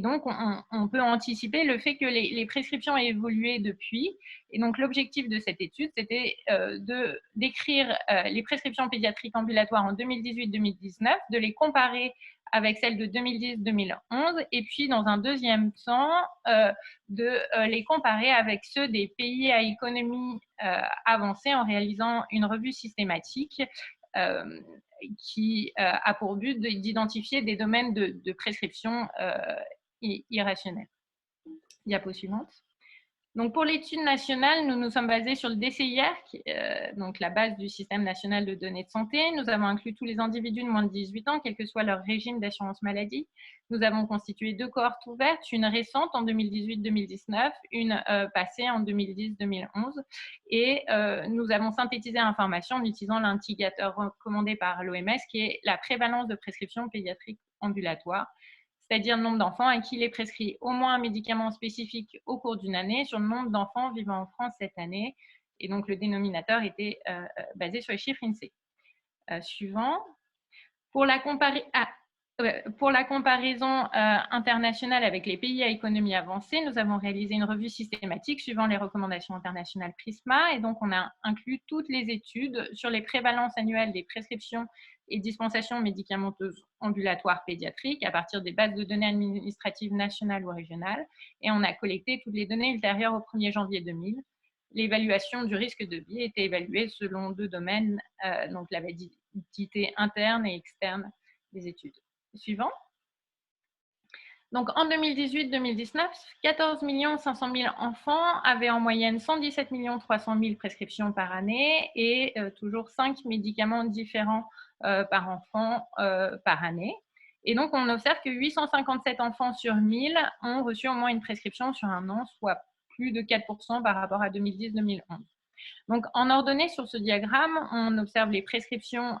donc, on peut anticiper le fait que les prescriptions aient évolué depuis. Et donc, l'objectif de cette étude, c'était de décrire les prescriptions pédiatriques ambulatoires en 2018-2019, de les comparer avec celles de 2010-2011, et puis, dans un deuxième temps, de les comparer avec ceux des pays à économie avancée en réalisant une revue systématique qui a pour but d'identifier des domaines de prescription irrationnels. Diapo suivante. Donc, pour l'étude nationale, nous nous sommes basés sur le DCIR, donc la base du système national de données de santé. Nous avons inclus tous les individus de moins de 18 ans, quel que soit leur régime d'assurance maladie. Nous avons constitué 2 cohortes ouvertes, une récente en 2018-2019, une passée en 2010-2011. Et nous avons synthétisé l'information en utilisant l'indicateur recommandé par l'OMS, qui est la prévalence de prescription pédiatrique ambulatoire, c'est-à-dire le nombre d'enfants à qui il est prescrit au moins un médicament spécifique au cours d'une année sur le nombre d'enfants vivant en France cette année. Et donc, le dénominateur était basé sur les chiffres INSEE. Suivant. Pour la comparaison internationale avec les pays à économie avancée, nous avons réalisé une revue systématique suivant les recommandations internationales PRISMA. Et donc, on a inclus toutes les études sur les prévalences annuelles des prescriptions et dispensations médicamenteuses ambulatoires pédiatriques à partir des bases de données administratives nationales ou régionales. Et on a collecté toutes les données ultérieures au 1er janvier 2000. L'évaluation du risque de vie était évaluée selon 2 domaines, donc la validité interne et externe des études. Suivant. Donc, en 2018-2019, 14 500 000 enfants avaient en moyenne 117 300 000 prescriptions par année et toujours 5 médicaments différents par enfant par année. Et donc, on observe que 857 enfants sur 1000 ont reçu au moins une prescription sur un an, soit plus de 4% par rapport à 2010-2011. Donc, en ordonnée sur ce diagramme, on observe les prescriptions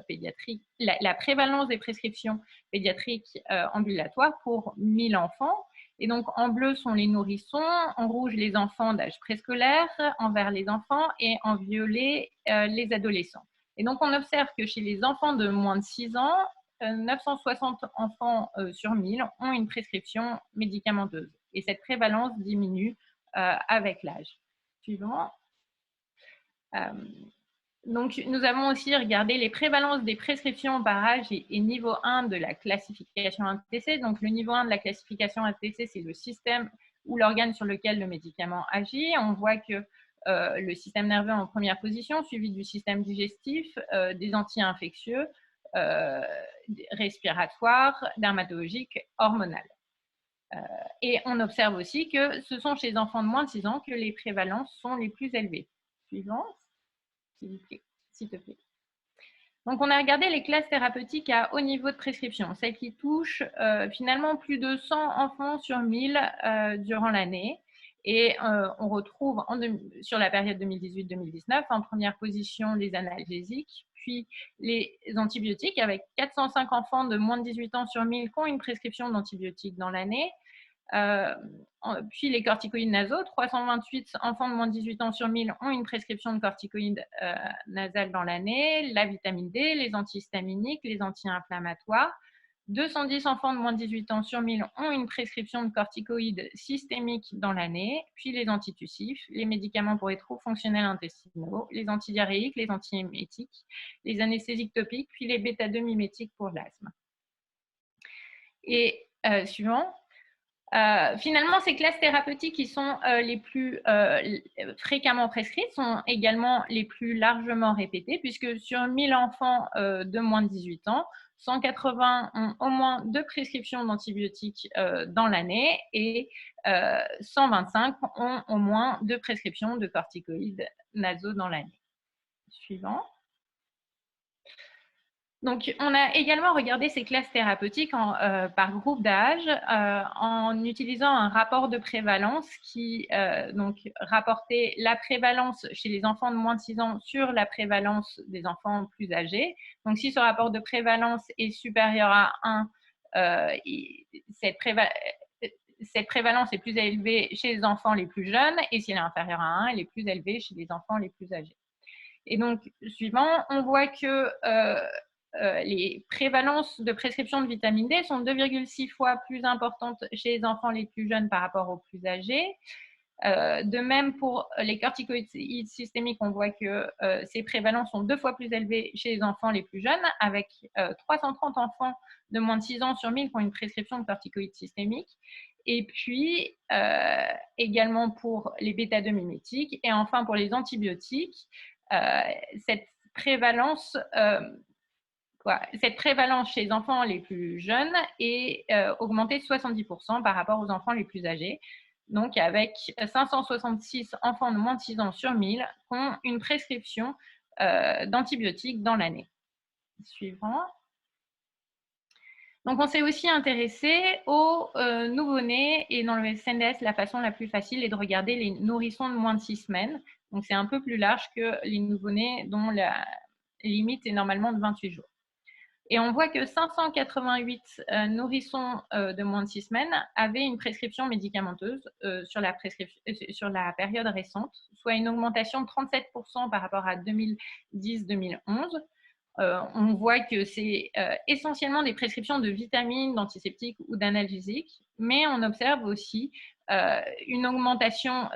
pédiatriques, la prévalence des prescriptions pédiatriques ambulatoires pour 1000 enfants. Et donc, en bleu sont les nourrissons, en rouge les enfants d'âge préscolaire, en vert les enfants et en violet les adolescents. Et donc, on observe que chez les enfants de moins de 6 ans, 960 enfants sur 1000 ont une prescription médicamenteuse. Et cette prévalence diminue avec l'âge. Suivant. Donc, nous avons aussi regardé les prévalences des prescriptions par âge et niveau 1 de la classification ATC. Donc, le niveau 1 de la classification ATC, c'est le système ou l'organe sur lequel le médicament agit. On voit que le système nerveux en première position, suivi du système digestif, des anti-infectieux, respiratoires, dermatologiques, hormonales. Et on observe aussi que ce sont chez les enfants de moins de 6 ans que les prévalences sont les plus élevées. Suivant, s'il te plaît. Donc, on a regardé les classes thérapeutiques à haut niveau de prescription, celles qui touchent finalement plus de 100 enfants sur 1000 durant l'année. Et on retrouve sur la période 2018-2019 en première position les analgésiques, puis les antibiotiques avec 405 enfants de moins de 18 ans sur 1000 qui ont une prescription d'antibiotiques dans l'année. Puis les corticoïdes nasaux, 328 enfants de moins de 18 ans sur 1000 ont une prescription de corticoïdes nasales dans l'année, la vitamine D, les antihistaminiques, les anti-inflammatoires. 210 enfants de moins de 18 ans sur 1000 ont une prescription de corticoïdes systémiques dans l'année, puis les antitussifs, les médicaments pour les troubles fonctionnels intestinaux, les antidiarrhéiques, les antiémétiques, les anesthésiques topiques, puis les bêta-2 mimétiques pour l'asthme. Et suivant. Finalement, ces classes thérapeutiques qui sont les plus fréquemment prescrites sont également les plus largement répétées, puisque sur 1000 enfants de moins de 18 ans, 180 ont au moins 2 prescriptions d'antibiotiques dans l'année et 125 ont au moins 2 prescriptions de corticoïdes nasaux dans l'année. Suivant. Donc, on a également regardé ces classes thérapeutiques par groupe d'âge en utilisant un rapport de prévalence qui donc rapportait la prévalence chez les enfants de moins de 6 ans sur la prévalence des enfants plus âgés. Donc, si ce rapport de prévalence est supérieur à 1, cette prévalence est plus élevée chez les enfants les plus jeunes, et si elle est inférieure à 1, elle est plus élevée chez les enfants les plus âgés. Et donc, suivant, on voit que les prévalences de prescription de vitamine D sont 2,6 fois plus importantes chez les enfants les plus jeunes par rapport aux plus âgés. De même, pour les corticoïdes systémiques, on voit que ces prévalences sont 2 fois plus élevées chez les enfants les plus jeunes, avec 330 enfants de moins de 6 ans sur 1000 qui ont une prescription de corticoïdes systémiques. Et puis, également pour les bêta-2 mimétiques. Et enfin, pour les antibiotiques, cette prévalence chez les enfants les plus jeunes est augmentée de 70% par rapport aux enfants les plus âgés. donc avec 566 enfants de moins de 6 ans sur 1000 qui ont une prescription d'antibiotiques dans l'année. Suivant. Donc, on s'est aussi intéressé aux nouveau-nés, et dans le SNDS, la façon la plus facile est de regarder les nourrissons de moins de 6 semaines. Donc, c'est un peu plus large que les nouveau-nés dont la limite est normalement de 28 jours. Et on voit que 588 nourrissons de moins de 6 semaines avaient une prescription médicamenteuse sur la période récente, soit une augmentation de 37% par rapport à 2010-2011. On voit que c'est essentiellement des prescriptions de vitamines, d'antiseptiques ou d'analgésiques, mais on observe aussi une augmentation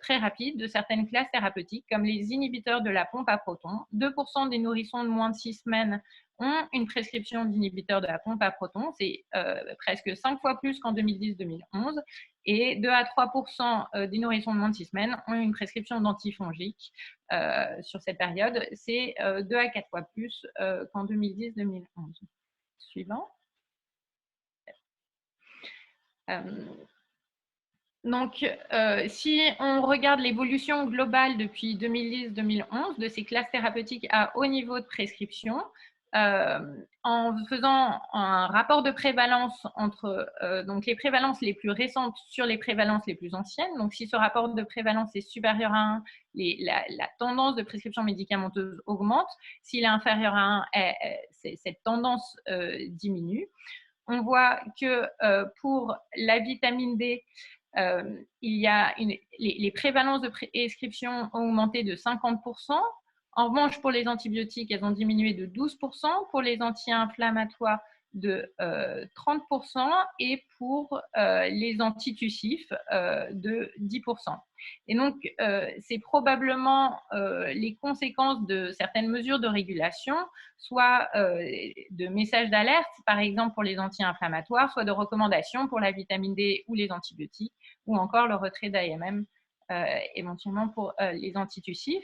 très rapide de certaines classes thérapeutiques, comme les inhibiteurs de la pompe à protons. 2% des nourrissons de moins de 6 semaines ont une prescription d'inhibiteurs de la pompe à protons, c'est presque 5 fois plus qu'en 2010-2011, et 2 à 3% des nourrissons de moins de 6 semaines ont une prescription d'antifongiques sur cette période, c'est 2 à 4 fois plus qu'en 2010-2011. Suivant. Donc, si on regarde l'évolution globale depuis 2010-2011 de ces classes thérapeutiques à haut niveau de prescription, en faisant un rapport de prévalence entre donc les prévalences les plus récentes sur les prévalences les plus anciennes. Donc, si ce rapport de prévalence est supérieur à 1, la tendance de prescription médicamenteuse augmente. S'il est inférieur à 1, cette tendance diminue. On voit que pour la vitamine D, il y a les prévalences de prescription ont augmenté de 50%. En revanche, pour les antibiotiques, elles ont diminué de 12%, pour les anti-inflammatoires de 30% et pour les antitussifs de 10%. Et donc, c'est probablement les conséquences de certaines mesures de régulation, soit de messages d'alerte, par exemple pour les anti-inflammatoires, soit de recommandations pour la vitamine D ou les antibiotiques, ou encore le retrait d'AMM éventuellement pour les antitussifs.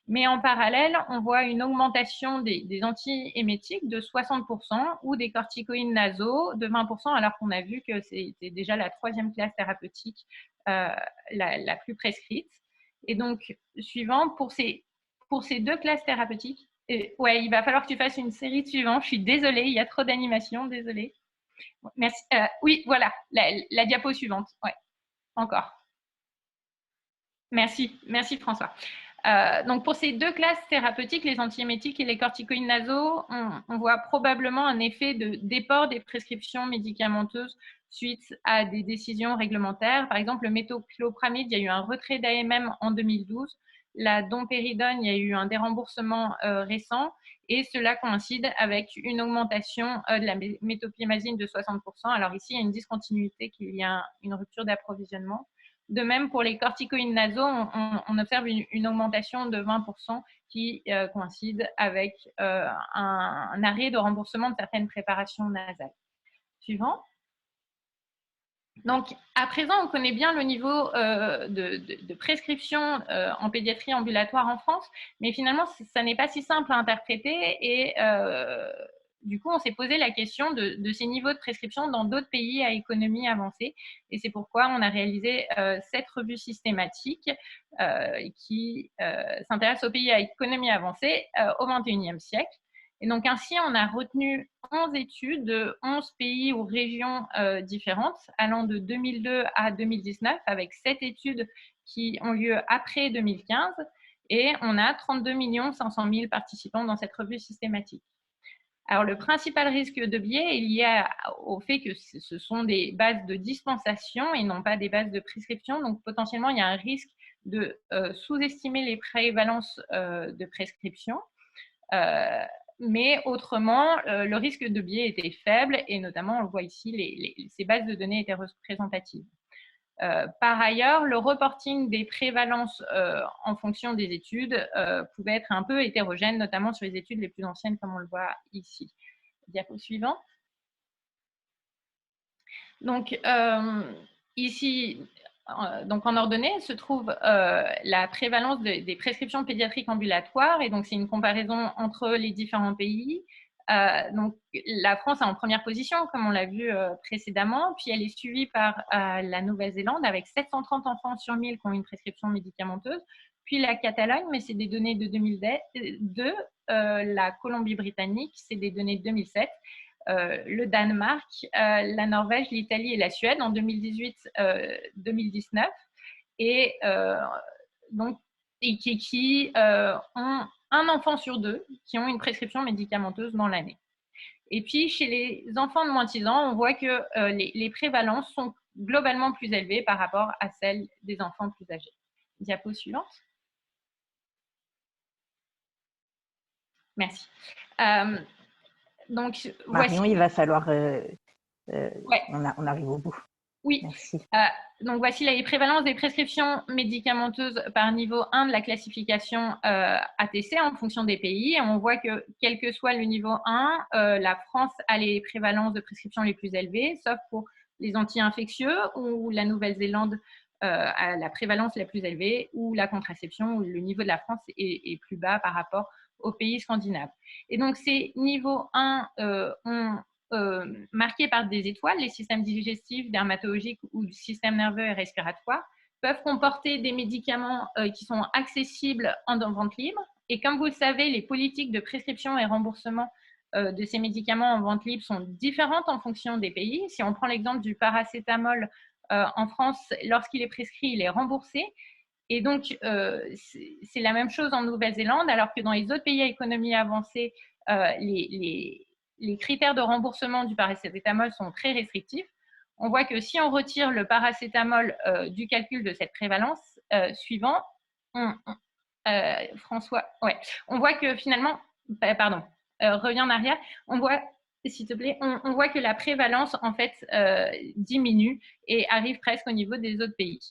Mais en parallèle, on voit une augmentation des antiémétiques de 60% ou des corticoïdes nasaux de 20%, alors qu'on a vu que c'était déjà la 3e classe thérapeutique la plus prescrite. Et donc, suivant, pour ces 2 classes thérapeutiques, ouais, il va falloir que tu fasses une série suivante. Je suis désolée, il y a trop d'animations, désolée. Merci. Oui, voilà, la diapo suivante. Ouais, encore. Merci François. Donc, pour ces 2 classes thérapeutiques, les antiémétiques et les corticoïdes nasaux, on voit probablement un effet de déport des prescriptions médicamenteuses suite à des décisions réglementaires. Par exemple, le métoclopramide, il y a eu un retrait d'AMM en 2012. La dompéridone, il y a eu un déremboursement récent. Et cela coïncide avec une augmentation de la métoplémazine de 60%. Alors ici, il y a une discontinuité, qu'il y a une rupture d'approvisionnement. De même, pour les corticoïdes nasaux, on observe une augmentation de 20% qui coïncide avec un arrêt de remboursement de certaines préparations nasales. Suivant. Donc, à présent, on connaît bien le niveau de prescription en pédiatrie ambulatoire en France, mais finalement, ça n'est pas si simple à interpréter et du coup, on s'est posé la question de ces niveaux de prescription dans d'autres pays à économie avancée. Et c'est pourquoi on a réalisé cette revue systématique qui s'intéresse aux pays à économie avancée au XXIe siècle. Et donc, ainsi, on a retenu 11 études de 11 pays ou régions différentes, allant de 2002 à 2019, avec 7 études qui ont lieu après 2015. Et on a 32 500 000 participants dans cette revue systématique. Alors, le principal risque de biais est lié au fait que ce sont des bases de dispensation et non pas des bases de prescription. Donc, potentiellement, il y a un risque de sous-estimer les prévalences de prescription. Mais autrement, le risque de biais était faible et notamment, on le voit ici, ces bases de données étaient représentatives. Par ailleurs, le reporting des prévalences en fonction des études pouvait être un peu hétérogène, notamment sur les études les plus anciennes, comme on le voit ici. Diapo suivant. Donc, ici, donc en ordonnée, se trouve la prévalence des prescriptions pédiatriques ambulatoires, et donc c'est une comparaison entre les différents pays. Donc, la France est en première position, comme on l'a vu précédemment, puis elle est suivie par la Nouvelle-Zélande avec 730 enfants sur 1000 qui ont une prescription médicamenteuse, puis la Catalogne, mais c'est des données de 2002, la Colombie-Britannique, c'est des données de 2007, le Danemark, la Norvège, l'Italie et la Suède en 2018-2019, et donc et qui ont un enfant sur 2 qui ont une prescription médicamenteuse dans l'année. Et puis, chez les enfants de moins de 6 ans, on voit que les prévalences sont globalement plus élevées par rapport à celles des enfants plus âgés. Diapo suivante. Merci. Donc, Marion, voici. il va falloir… Ouais. on arrive au bout. Oui. Merci. Donc, voici les prévalences des prescriptions médicamenteuses par niveau 1 de la classification ATC en fonction des pays. Et on voit que, quel que soit le niveau 1, la France a les prévalences de prescriptions les plus élevées, sauf pour les anti-infectieux, où la Nouvelle-Zélande a la prévalence la plus élevée, ou la contraception, où le niveau de la France est plus bas par rapport aux pays scandinaves. Et donc, ces niveaux 1 ont marqués par des étoiles, les systèmes digestifs, dermatologiques ou du système nerveux et respiratoire, peuvent comporter des médicaments qui sont accessibles en vente libre. Et comme vous le savez, les politiques de prescription et remboursement de ces médicaments en vente libre sont différentes en fonction des pays. Si on prend l'exemple du paracétamol en France, lorsqu'il est prescrit, il est remboursé. Et donc, c'est la même chose en Nouvelle-Zélande, alors que dans les autres pays à économie avancée, les critères de remboursement du paracétamol sont très restrictifs. On voit que si on retire le paracétamol du calcul de cette prévalence, suivant, François, ouais, on voit que finalement, pardon, reviens en arrière, on voit, s'il te plaît, on voit que la prévalence en fait diminue et arrive presque au niveau des autres pays.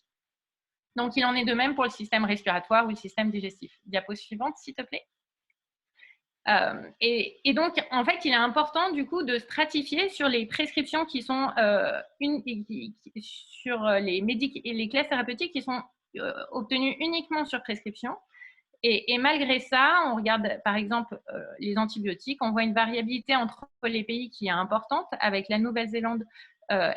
Donc, il en est de même pour le système respiratoire ou le système digestif. Diapo suivante, s'il te plaît. Et donc, en fait, il est important du coup de stratifier sur les prescriptions qui sont sur les classes thérapeutiques qui sont obtenues uniquement sur prescription. Et malgré ça, on regarde par exemple les antibiotiques, on voit une variabilité entre les pays qui est importante, avec la Nouvelle-Zélande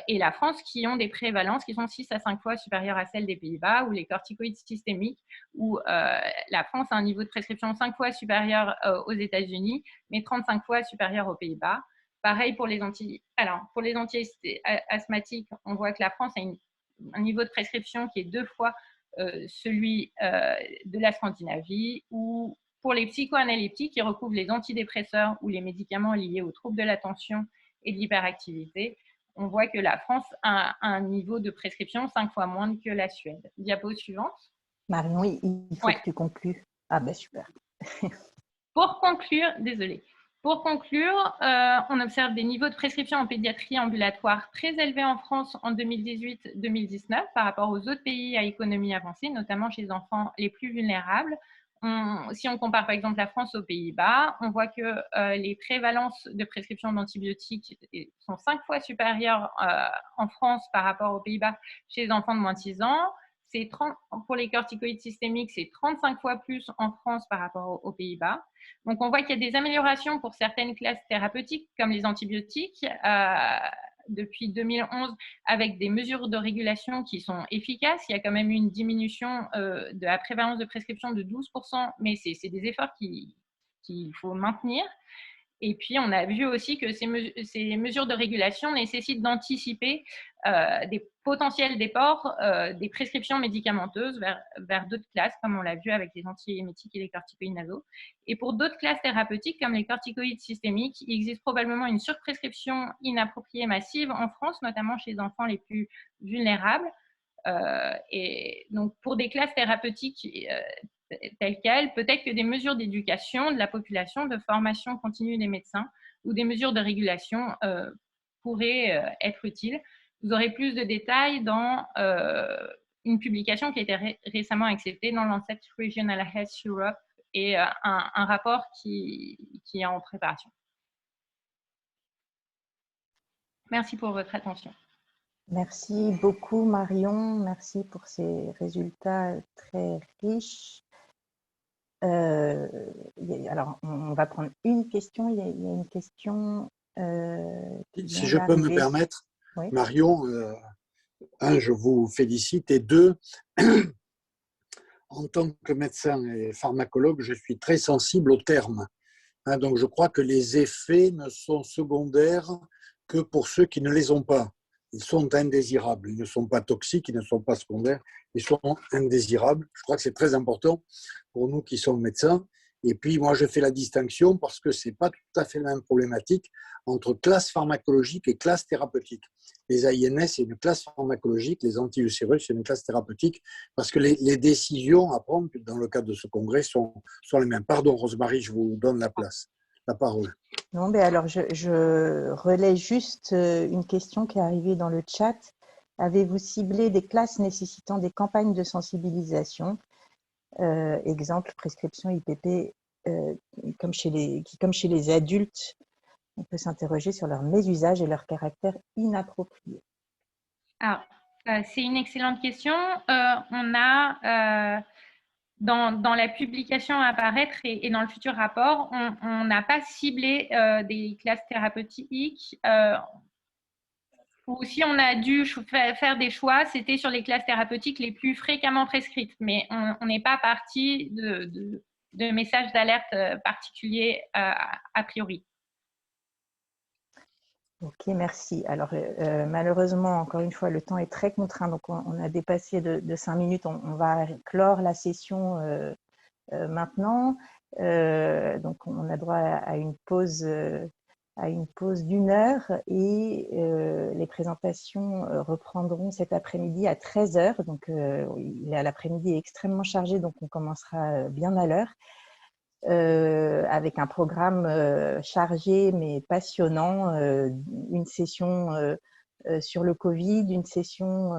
et la France qui ont des prévalences qui sont 6 à 5 fois supérieures à celles des Pays-Bas, ou les corticoïdes systémiques, où la France a un niveau de prescription 5 fois supérieur aux États-Unis, mais 35 fois supérieur aux Pays-Bas. Pareil pour les anti-asthmatiques, on voit que la France a un niveau de prescription qui est 2 fois celui de la Scandinavie, ou pour les psychoanalytiques qui recouvrent les antidépresseurs ou les médicaments liés aux troubles de l'attention et de l'hyperactivité, on voit que la France a un niveau de prescription 5 fois moins que la Suède. Diapo suivante. Marion, il faut que tu conclues. Ah ben super. Pour conclure, désolée. Pour conclure, on observe des niveaux de prescription en pédiatrie ambulatoire très élevés en France en 2018-2019 par rapport aux autres pays à économie avancée, notamment chez les enfants les plus vulnérables. Si on compare par exemple la France aux Pays-Bas, on voit que les prévalences de prescription d'antibiotiques sont 5 fois supérieures en France par rapport aux Pays-Bas chez les enfants de moins de 6 ans. Pour les corticoïdes systémiques, c'est 35 fois plus en France par rapport aux Pays-Bas. Donc, on voit qu'il y a des améliorations pour certaines classes thérapeutiques, comme les antibiotiques, depuis 2011, avec des mesures de régulation qui sont efficaces. Il y a quand même eu une diminution de la prévalence de prescription de 12%, mais c'est des efforts qu'il faut maintenir. Et puis, on a vu aussi que ces mesures de régulation nécessitent d'anticiper des potentiels déports des prescriptions médicamenteuses vers d'autres classes, comme on l'a vu avec les antiémétiques et les corticoïdes nasaux. Et pour d'autres classes thérapeutiques, comme les corticoïdes systémiques, il existe probablement une surprescription inappropriée massive en France, notamment chez les enfants les plus vulnérables. Et donc, pour des classes thérapeutiques telles quelles, peut-être que des mesures d'éducation de la population, de formation continue des médecins ou des mesures de régulation pourraient être utiles. Vous aurez plus de détails dans une publication qui a été récemment acceptée dans Lancet Regional Health Europe et un rapport qui est en préparation. Merci pour votre attention. Merci beaucoup Marion, merci pour ces résultats très riches. Alors, on va prendre une question. Il y a une question. Si je peux me permettre, oui. Marion, je vous félicite, et deux, en tant que médecin et pharmacologue, je suis très sensible aux termes. Donc, je crois que les effets ne sont secondaires que pour ceux qui ne les ont pas. Ils sont indésirables. Ils ne sont pas toxiques, ils ne sont pas secondaires, ils sont indésirables. Je crois que c'est très important pour nous qui sommes médecins. Et puis, moi, je fais la distinction parce que ce n'est pas tout à fait la même problématique entre classe pharmacologique et classe thérapeutique. Les AINS, c'est une classe pharmacologique, les antiulcéreux, c'est une classe thérapeutique, parce que les décisions à prendre dans le cadre de ce congrès sont les mêmes. Pardon, Rosemary, je vous donne la parole. Non, mais alors je relais juste une question qui est arrivée dans le chat. Avez-vous ciblé des classes nécessitant des campagnes de sensibilisation, exemple prescription IPP, comme chez les adultes? On peut s'interroger sur leur mésusage et leur caractère inapproprié. Alors, c'est une excellente question. On a, dans la publication à apparaître et dans le futur rapport, on n'a pas ciblé des classes thérapeutiques. Ou si on a dû faire des choix, c'était sur les classes thérapeutiques les plus fréquemment prescrites. Mais on n'est pas parti de messages d'alerte particuliers a priori. Ok, merci. Alors, malheureusement, encore une fois, le temps est très contraint, donc on a dépassé de 5 minutes. On va clore la session maintenant. Donc, on a droit à une pause d'1 heure et les présentations reprendront cet après-midi à 13 h. Donc, l'après-midi est extrêmement chargé, donc on commencera bien à l'heure. Avec un programme chargé mais passionnant, une session sur le Covid, une session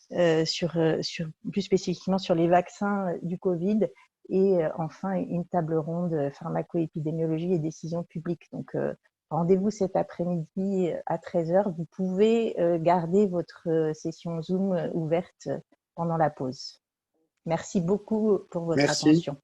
plus spécifiquement sur les vaccins du Covid et enfin une table ronde pharmacoépidémiologie et décision publique. Donc rendez-vous cet après-midi à 13 h. Vous pouvez garder votre session Zoom ouverte pendant la pause. Merci beaucoup pour votre attention.